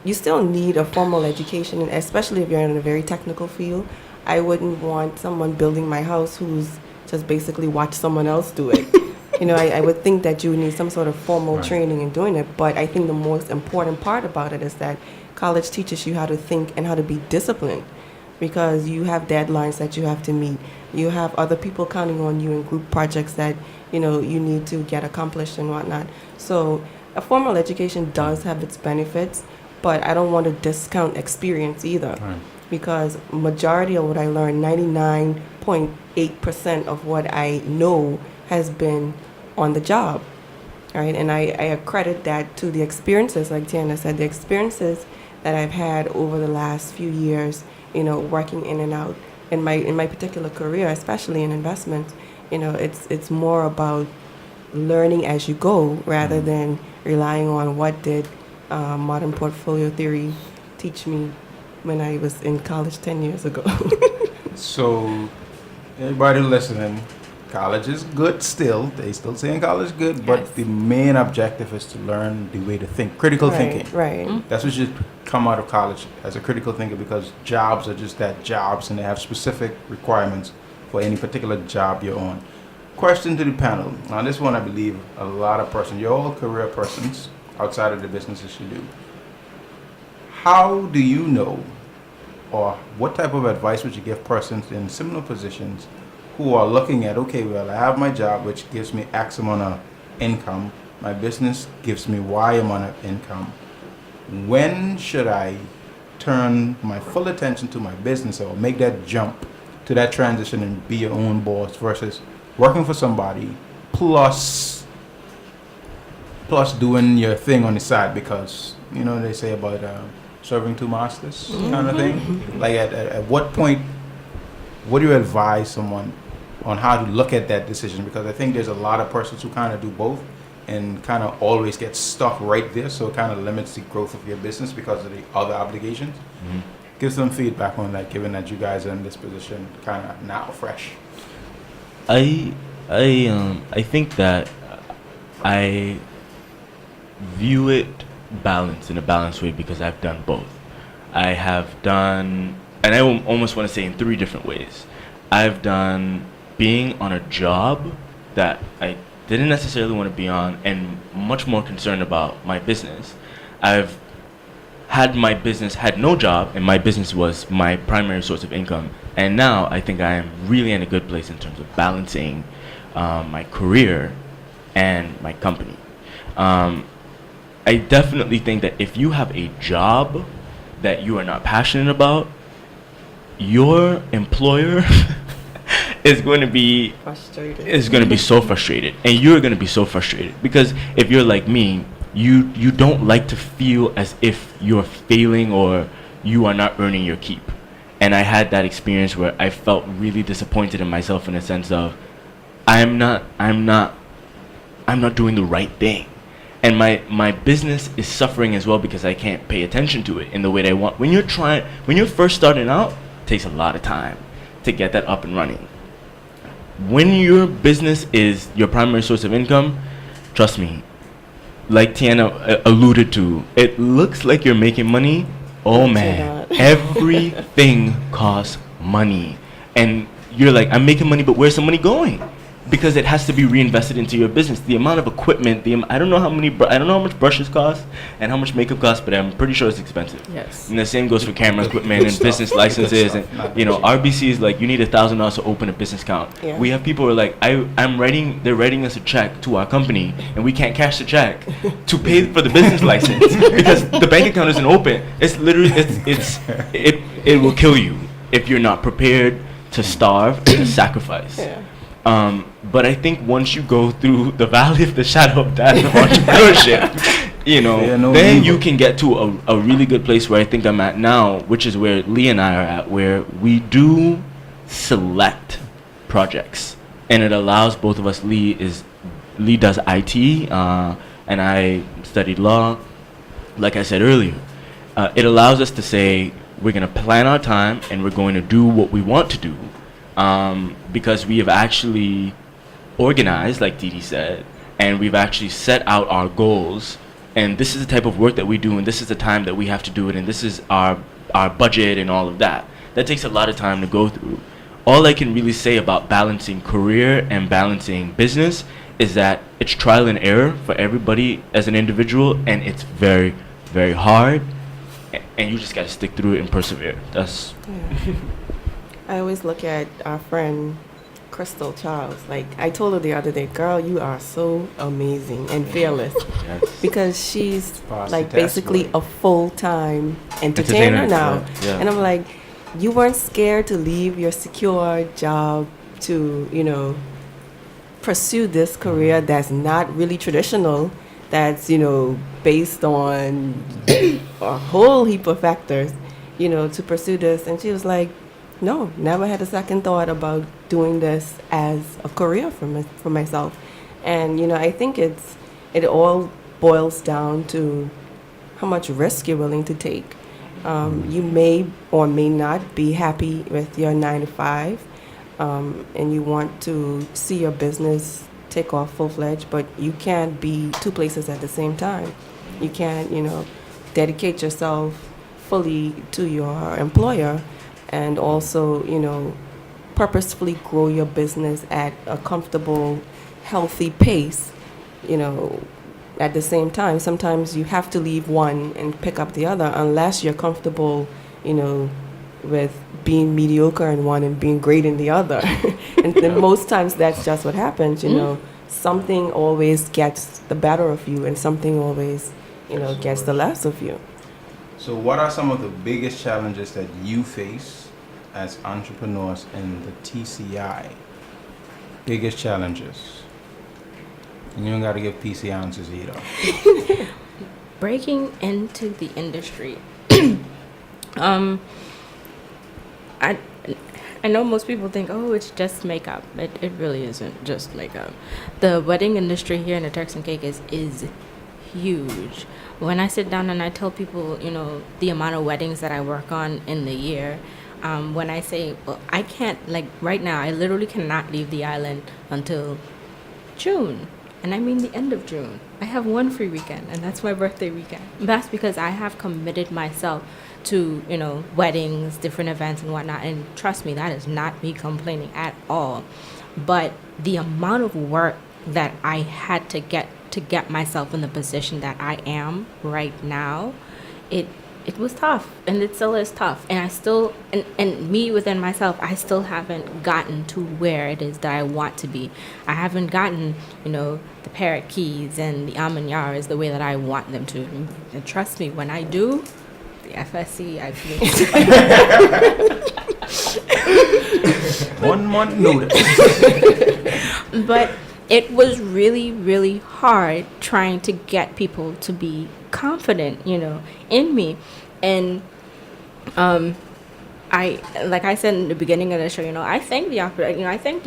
a formal education, and especially if you're in a very technical field. I wouldn't want someone building my house who's just basically watch someone else do it. You know, I would think that you would need some sort of formal training in doing it. But I think the most important part about it is that college teaches you how to think and how to be disciplined, because you have deadlines that you have to meet. You have other people counting on you in group projects that, you know, you need to get accomplished and whatnot. So a formal education does have its benefits, but I don't want to discount experience either. Because majority of what I learned, 99.8% of what I know has been on the job, right? And I accredit that to the experiences, like Tianna said, the experiences that I've had over the last few years, you know, working in and out. In my particular career, especially in investments, you know, it's more about learning as you go rather than relying on what did modern portfolio theory teach me when I was in college 10 years ago. So, everybody listening, college is good still. They still saying college is good, but the main objective is to learn the way to think, critical thinking. Right. That's what should come out of college, as a critical thinker, because jobs are just that, jobs, and they have specific requirements for any particular job you're on. Question to the panel. Now, this one I believe a lot of persons, you're all career persons outside of the businesses you do. How do you know, or what type of advice would you give persons in similar positions who are looking at, okay, well, I have my job, which gives me X amount of income. My business gives me Y amount of income. When should I turn my full attention to my business or make that jump to that transition and be your own boss versus working for somebody plus doing your thing on the side? Because, you know, they say about serving two masters kind of thing. Like at what point, what do you advise someone on how to look at that decision? Because I think there's a lot of persons who kind of do both, and kind of always get stuck right there, so it kind of limits the growth of your business because of the other obligations? Mm-hmm. Give some feedback on that, given that you guys are in this position kind of now fresh. I think that I view it in a balanced way because I've done both. I have done, and I almost want to say in 3 different ways. I've done being on a job that I didn't necessarily want to be on and much more concerned about my business. I've had no job, and my business was my primary source of income. And now I think I am really in a good place in terms of balancing my career and my company. I definitely think that if you have a job that you are not passionate about, your employer is going to be so frustrated, and you're going to be so frustrated because if you're like me, you don't like to feel as if you're failing or you are not earning your keep. And I had that experience where I felt really disappointed in myself in a sense of I'm not doing the right thing. And my business is suffering as well because I can't pay attention to it in the way that I want. When you're first starting out, it takes a lot of time to get that up and running. When your business is your primary source of income, trust me, like Tianna alluded to, it looks like you're making money. Oh man, everything costs money. And you're like, I'm making money, but where's the money going? Because it has to be reinvested into your business. The amount of equipment, I don't know how much brushes cost and how much makeup costs, but I'm pretty sure it's expensive. Yes. And the same goes for camera equipment and business licenses. And RBC is like, you need $1,000 to open a business account. Yeah. We have people who are like, they're writing us a check to our company, and we can't cash the check to pay for the business license because the bank account isn't open. It's literally, it will kill you if you're not prepared to starve and to sacrifice. Yeah. But I think once you go through the valley of the shadow of death of entrepreneurship, then you can get to a really good place where I think I'm at now, which is where Lee and I are at, where we do select projects, and it allows both of us. Lee does IT, and I studied law. Like I said earlier, it allows us to say we're going to plan our time and we're going to do what we want to do. Because we have actually organized, like Didi said, and we've actually set out our goals, and this is the type of work that we do, and this is the time that we have to do it, and this is our budget and all of that. That takes a lot of time to go through. All I can really say about balancing career and balancing business is that it's trial and error for everybody as an individual, and it's very, very hard, and you just got to stick through it and persevere. That's... Yeah. I always look at our friend Crystal Charles. Like, I told her the other day, girl, you are so amazing and fearless. Yes. Because she's like Test, basically right? a full-time entertainer now. Yeah. And I'm like, you weren't scared to leave your secure job to, pursue this career that's not really traditional, that's, based on a whole heap of factors, to pursue this. And she was like, no, never had a second thought about doing this as a career for myself. And, I think it all boils down to how much risk you're willing to take. You may or may not be happy with your 9 to 5, and you want to see your business take off full-fledged, but you can't be 2 places at the same time. You can't, dedicate yourself fully to your employer and also, purposefully grow your business at a comfortable, healthy pace, at the same time. Sometimes you have to leave one and pick up the other unless you're comfortable, with being mediocre in one and being great in the other. And then most times that's just what happens, Something always gets the better of you and something always, gets the less of you. So what are some of the biggest challenges that you face as entrepreneurs in the TCI? Biggest challenges. And you don't got to give PC answers either. Breaking into the industry. I know most people think, oh, it's just makeup. It really isn't just makeup. The wedding industry here in the Turks and Caicos is huge. When I sit down and I tell people, the amount of weddings that I work on in the year, when I say, well, I can't, like right now, I literally cannot leave the island until June. And I mean the end of June. I have one free weekend, and that's my birthday weekend. That's because I have committed myself to, weddings, different events and whatnot. And trust me, that is not me complaining at all. But the amount of work that I had to get myself in the position that I am right now, it was tough, and it still is tough. And I still, and me within myself, I still haven't gotten to where it is that I want to be. I haven't gotten, the parrot keys and the almanaras the way that I want them to. And trust me, when I do, the FSC, I feel 1 month notice. But it was really, really hard trying to get people to be confident, in me. And I, like I said in the beginning of the show, I thank the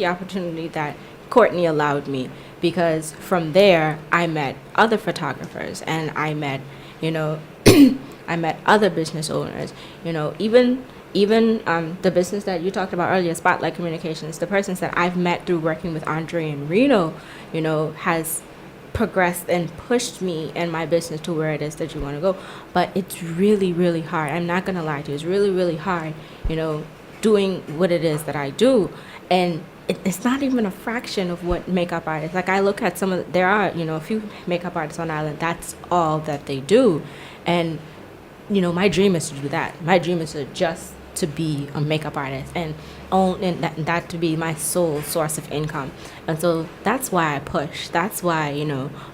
opportunity that Courtney allowed me, because from there I met other photographers, and I met, I met other business owners, even the business that you talked about earlier, Spotlight Communications, the persons that I've met through working with Andre and Reno, has progressed and pushed me and my business to where it is that you want to go. But it's really, really hard. I'm not going to lie to you. It's really, really hard, doing what it is that I do. And it's not even a fraction of what makeup artists, like I look at there are, a few makeup artists on the island, that's all that they do. And, my dream is to do that. My dream is to be a makeup artist and that to be my sole source of income. And so that's why I push. That's why,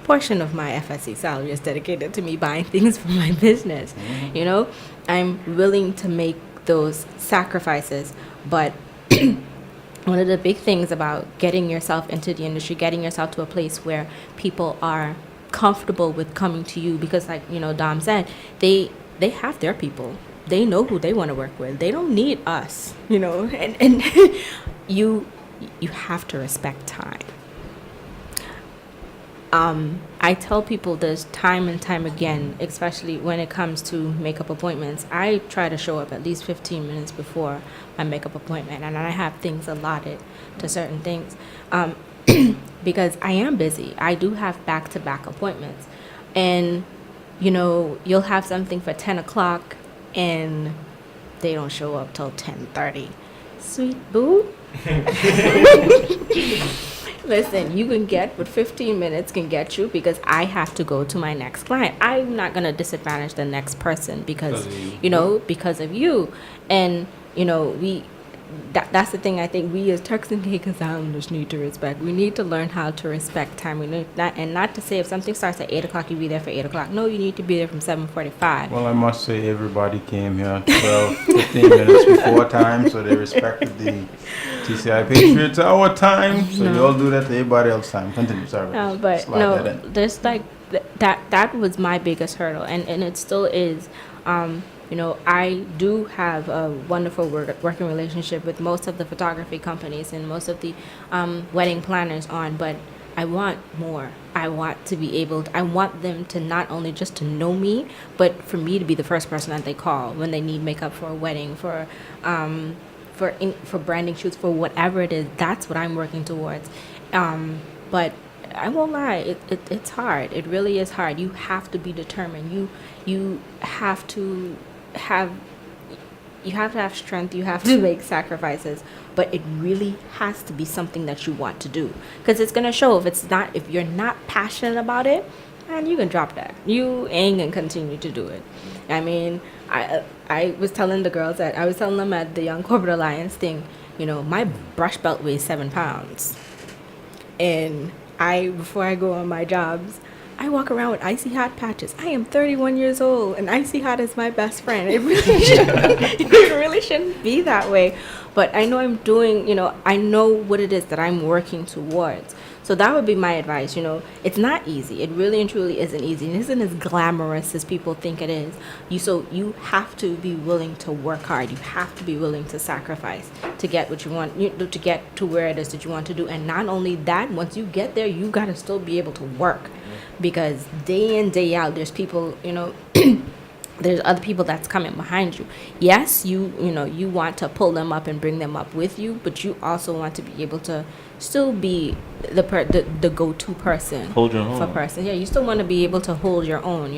portion of my FSC salary is dedicated to me buying things for my business. Mm-hmm. I'm willing to make those sacrifices. But one of the big things about getting yourself into the industry, getting yourself to a place where people are comfortable with coming to you, because like, Dom said, they have their people. They know who they want to work with. They don't need us, and you have to respect time. I tell people this time and time again, especially when it comes to makeup appointments. I try to show up at least 15 minutes before my makeup appointment, and I have things allotted to certain things, because I am busy. I do have back-to-back appointments, and you'll have something for 10 o'clock, and they don't show up till 10:30. Sweet boo. Listen, you can get what 15 minutes can get you, because I have to go to my next client. I'm not going to disadvantage the next person because of you. And, that's the thing I think we as Turks and Caicos Islanders need to respect. We need to learn how to respect time. We need not to say if something starts at 8 o'clock, you be there for 8 o'clock. No, you need to be there from 7:45. Well, I must say everybody came here 12, 15 minutes before time, so they respected the TCI Patriots our time. So you all do that to everybody else's time. Continue, sorry. No, but there's like that was my biggest hurdle, and it still is. I do have a wonderful working relationship with most of the photography companies and most of the wedding planners on, but I want more. I want to be I want them to not only just to know me, but for me to be the first person that they call when they need makeup for a wedding, for branding shoots, for whatever it is. That's what I'm working towards. But I won't lie, it's hard. It really is hard. You have to be determined. You have to have strength. You have to make sacrifices, but it really has to be something that you want to do, because it's gonna show. If you're not passionate about it, and you can drop that. You ain't gonna continue to do it. I mean, I was telling the girls I was telling them at the Young Corporate Alliance thing, my brush belt weighs 7 pounds, and before I go on my jobs, I walk around with icy hot patches. I am 31 years old, and icy hot is my best friend. It really shouldn't be that way. but I know I'm doing, I know what it is that I'm working towards. So that would be my advice. It's not easy. It really and truly isn't easy. It isn't as glamorous as people think it is. You have to be willing to work hard. You have to be willing to sacrifice to get what you want, to get to where it is that you want to do. And not only that, once you get there, you got to still be able to work, because day in, day out, there's people, there's other people that's coming behind you. Yes, you want to pull them up and bring them up with you, but you also want to be able to still be the go-to person. Hold your own. For person. Yeah, you still want to be able to hold your own,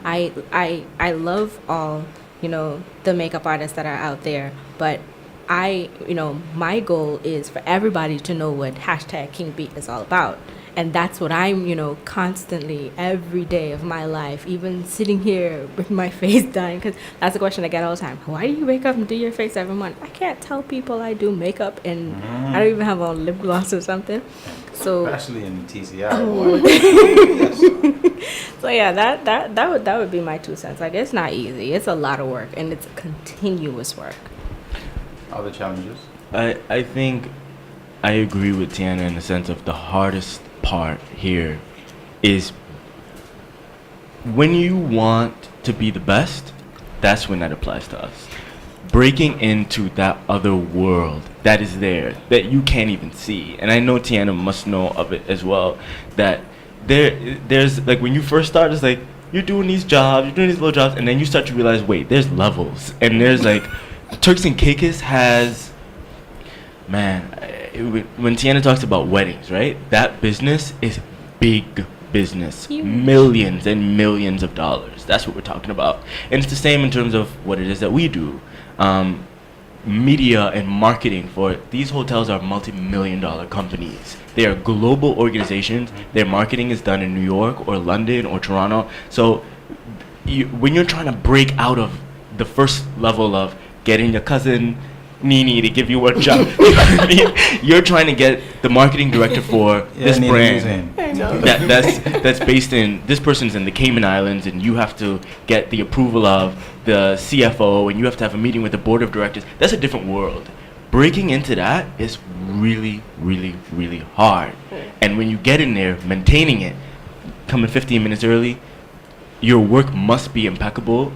I love all, the makeup artists that are out there, but my goal is for everybody to know what #KingBeat is all about. And that's what I'm, constantly, every day of my life, even sitting here with my face done, because that's a question I get all the time. Why do you wake up and do your face every morning? I can't tell people I do makeup, and I don't even have on lip gloss or something. So Especially in TCI. Yes. So yeah, that would be my 2 cents. Like, it's not easy. It's a lot of work, and it's continuous work. Other challenges? I think I agree with Tianna in the sense of the hardest part here is when you want to be the best, that's when that applies to us. Breaking into that other world that is there, that you can't even see. And I know Tianna must know of it as well, that there's like, when you first start, it's like you're doing these jobs, you're doing these little jobs, and then you start to realize, wait, there's levels. And there's like, Turks and Caicos has, man, when Tianna talks about weddings, right? That business is big business. Huge. Millions and millions of dollars. That's what we're talking about. And it's the same in terms of what it is that we do. Media and marketing for it. These hotels are multi-million-dollar companies. They are global organizations. Their marketing is done in New York or London or Toronto. So when you're trying to break out of the first level of getting your cousin Nini to give you a job, you know what I mean? You're trying to get the marketing director for this Nina brand Museum. that's based in, this person's in the Cayman Islands, and you have to get the approval of the CFO, and you have to have a meeting with the board of directors. That's a different world. Breaking into that is really, really, really hard. And when you get in there, maintaining it, coming 15 minutes early, your work must be impeccable.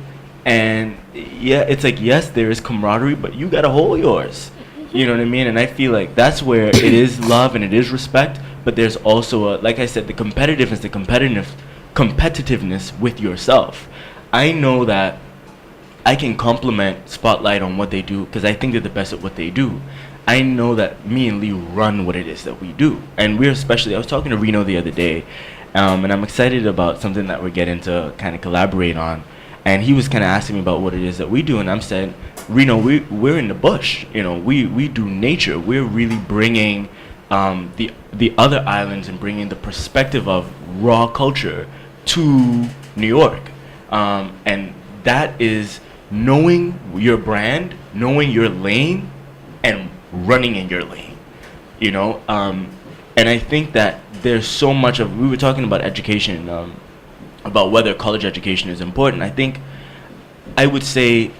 And yeah, it's like, yes, there is camaraderie, but you gotta hold yours. You know what I mean? And I feel like that's where it is love and it is respect, but there's also like I said, the competitiveness with yourself. I know that I can compliment Spotlight on what they do because I think they're the best at what they do. I know that me and Lee run what it is that we do, and we're especially. I was talking to Reno the other day, and I'm excited about something that we're getting to kind of collaborate on. And he was kind of asking me about what it is that we do, and I'm saying, Reno, we're in the bush. We do nature. We're really bringing the other islands and bringing the perspective of raw culture to New York, and that is knowing your brand, knowing your lane, and running in your lane. And I think that there's so much of. We were talking about education. About whether college education is important. I would say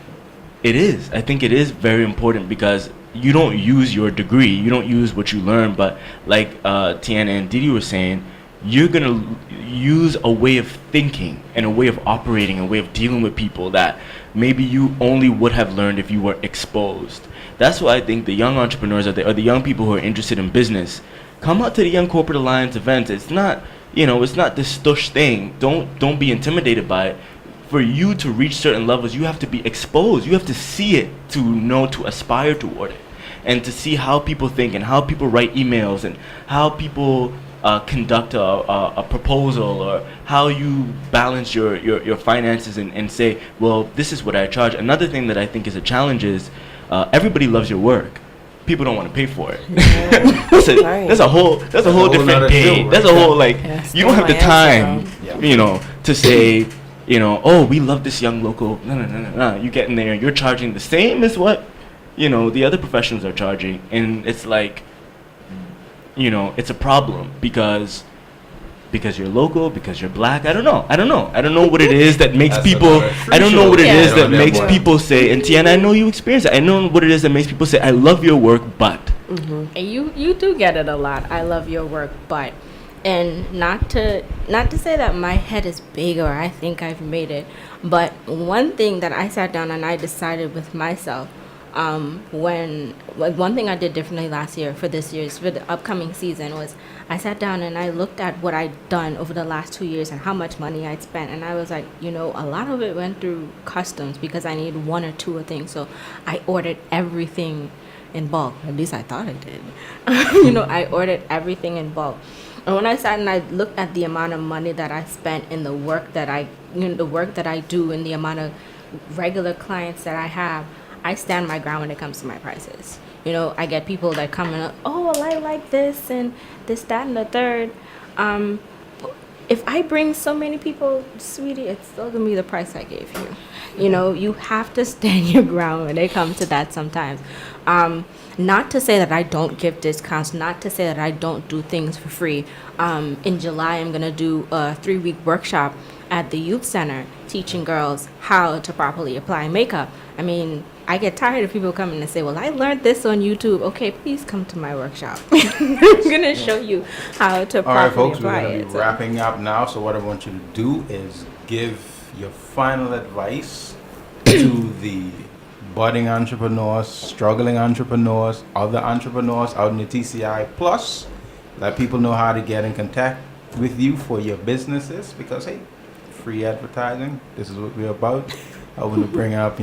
it is. I think it is very important because you don't use your degree, you don't use what you learn, but like Tianna and Didi were saying, you're gonna use a way of thinking and a way of operating, a way of dealing with people that maybe you only would have learned if you were exposed. That's why I think the young entrepreneurs or the young people who are interested in business, come out to the Young Corporate Alliance events. It's not, it's not this stush thing. Don't be intimidated by it. For you to reach certain levels, you have to be exposed. You have to see it to know, to aspire toward it, and to see how people think and how people write emails and how people conduct a proposal, or how you balance your finances and say, well, this is what I charge. Another thing that I think is a challenge is everybody loves your work. People don't want to pay for it. That's a whole different pay. That's a whole you don't have the time, to say, oh, we love this young local. No. You get in there, you're charging the same as what, the other professionals are charging, and it's like, it's a problem because because you're local, because you're black. I don't know what it is that makes That's people. another I don't know what it Yeah. is that Yeah. makes Yeah. people say. And Tianna, I know you experience it. I know what it is that makes people say, "I love your work, but." And you do get it a lot. I love your work, but, and not to say that my head is big or I think I've made it, but one thing that I sat down and I decided with myself, one thing I did differently last year for the upcoming season was I sat down and I looked at what I'd done over the last 2 years and how much money I'd spent, and I was like, a lot of it went through customs because I needed one or two of things, so I ordered everything in bulk. At least I thought I did. I ordered everything in bulk. And when I sat and I looked at the amount of money that I spent in the work that I do and the amount of regular clients that I have, I stand my ground when it comes to my prices. I get people that come and, oh, well, I like this and this, that, and the third. If I bring so many people, sweetie, it's still gonna be the price I gave you. You have to stand your ground when it comes to that sometimes. Not to say that I don't give discounts, not to say that I don't do things for free. In July, I'm gonna do a 3-week workshop at the youth center teaching girls how to properly apply makeup. I mean, I get tired of people coming and say, well, I learned this on YouTube. Okay, please come to my workshop. I'm going to show you how to All right, properly folks, we're apply going to it. be So- wrapping up now. So what I want you to do is give your final advice to the budding entrepreneurs, struggling entrepreneurs, other entrepreneurs out in the TCI. Plus, let people know how to get in contact with you for your businesses because, hey, free advertising. This is what we're about. I want to bring up,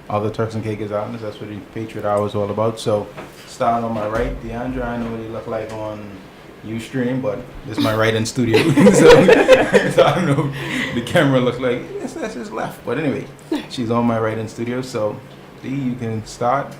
other Turks and Caicos Islands. That's what the Patriot Hour is all about. So, start on my right, Diandra. I know what he look like on Ustream, but this is my right in studio. so I don't know the camera looks like that's his left. But anyway, she's on my right in studio. So, D, you can start.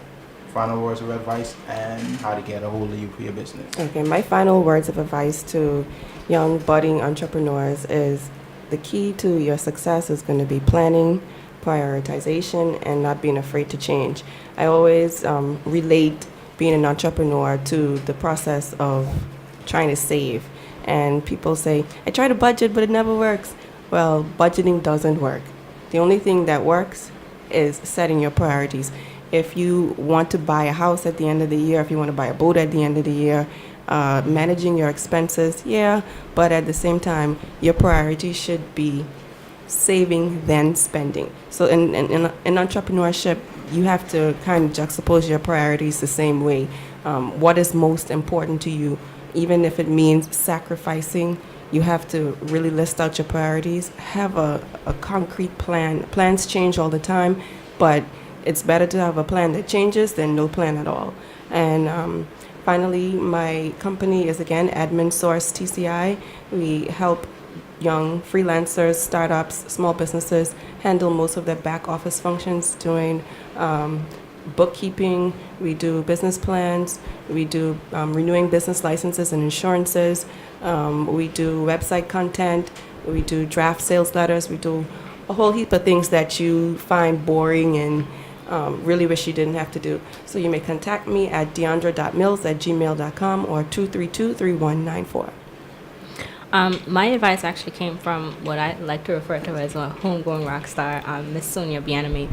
Final words of advice and how to get a hold of you for your business. Okay, my final words of advice to young budding entrepreneurs is the key to your success is going to be planning, prioritization, and not being afraid to change. I always relate being an entrepreneur to the process of trying to save. And people say, I try to budget, but it never works. Well, budgeting doesn't work. The only thing that works is setting your priorities. If you want to buy a house at the end of the year, if you want to buy a boat at the end of the year, managing your expenses, yeah, but at the same time, your priority should be saving then spending. So in entrepreneurship, you have to kind of juxtapose your priorities the same way. What is most important to you, even if it means sacrificing, you have to really list out your priorities, have a concrete plan. Plans change all the time, but it's better to have a plan that changes than no plan at all. And finally, my company is, again, Admin Source TCI. We help young freelancers, startups, small businesses handle most of their back office functions, doing bookkeeping. We do business plans. We do renewing business licenses and insurances. We do website content. We do draft sales letters. We do a whole heap of things that you find boring and really wish you didn't have to do. So you may contact me at diandra.mills@gmail.com or 232-3194. My advice actually came from what I like to refer to as a homegrown rock star, Miss Sonia Bianami.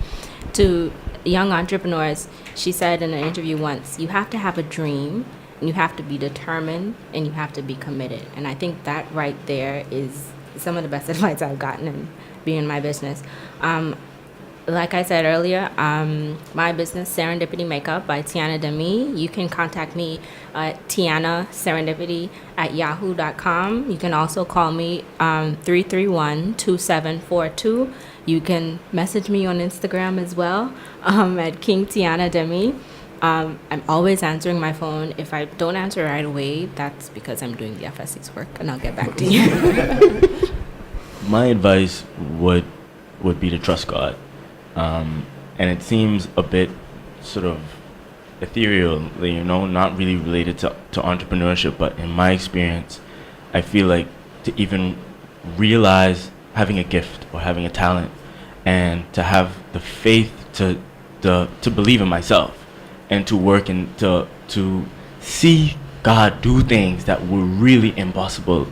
To young entrepreneurs, she said in an interview once, you have to have a dream, and you have to be determined, and you have to be committed. And I think that right there is some of the best advice I've gotten in being in my business. Like I said earlier, my business, Serendipity Makeup by Tianna Demi. You can contact me at tiannaserendipity@yahoo.com. You can also call me 331-2742. You can message me on Instagram as well at King Tianna Demi. I'm always answering my phone. If I don't answer right away, that's because I'm doing the FSC's work, and I'll get back to you. My advice would be to trust God. And it seems a bit sort of ethereal, not really related to entrepreneurship, but in my experience, I feel like to even realize having a gift or having a talent and to have the faith to believe in myself and to work and to see God do things that were really impossible.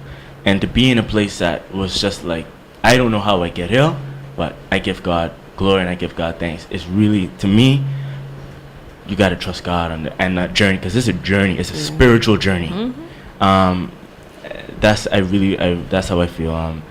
And to be in a place that was just like, I don't know how I get here, but I give God glory and I give God thanks. It's really, to me, you got to trust God and that journey, because it's a journey. It's a spiritual journey. That's how I feel.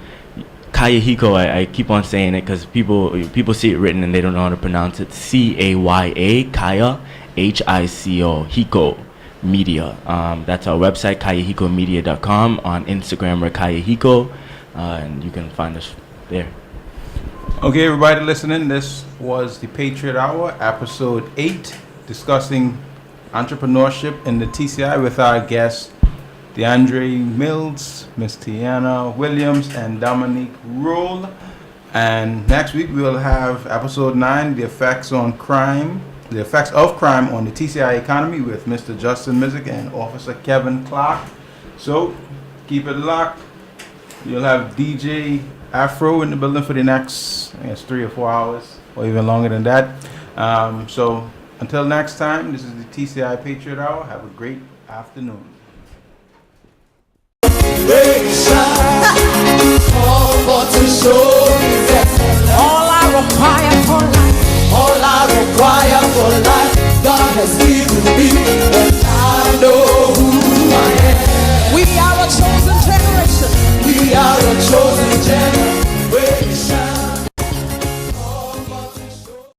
Kaya Hiko, I keep on saying it because people see it written and they don't know how to pronounce it. Caya, Kaya, Hico, Hiko Media. That's our website, kayahikomedia.com. On Instagram, we're Kaya Hiko, and you can find us there. Okay, everybody listening, this was the Patriot Hour, episode 8, discussing entrepreneurship in the TCI with our guests, Diandra Mills, Miss Tianna Williams, and Dominique Rolle. And next week we will have episode 9, the effects of crime on the TCI economy, with Mr. Justin Mizik and Officer Kevin Clark. So keep it locked. You'll have DJ Afro in the building for the next, I guess, 3 or 4 hours, or even longer than that. So until next time, this is the TCI Patriot Hour. Have a great afternoon. All for to show.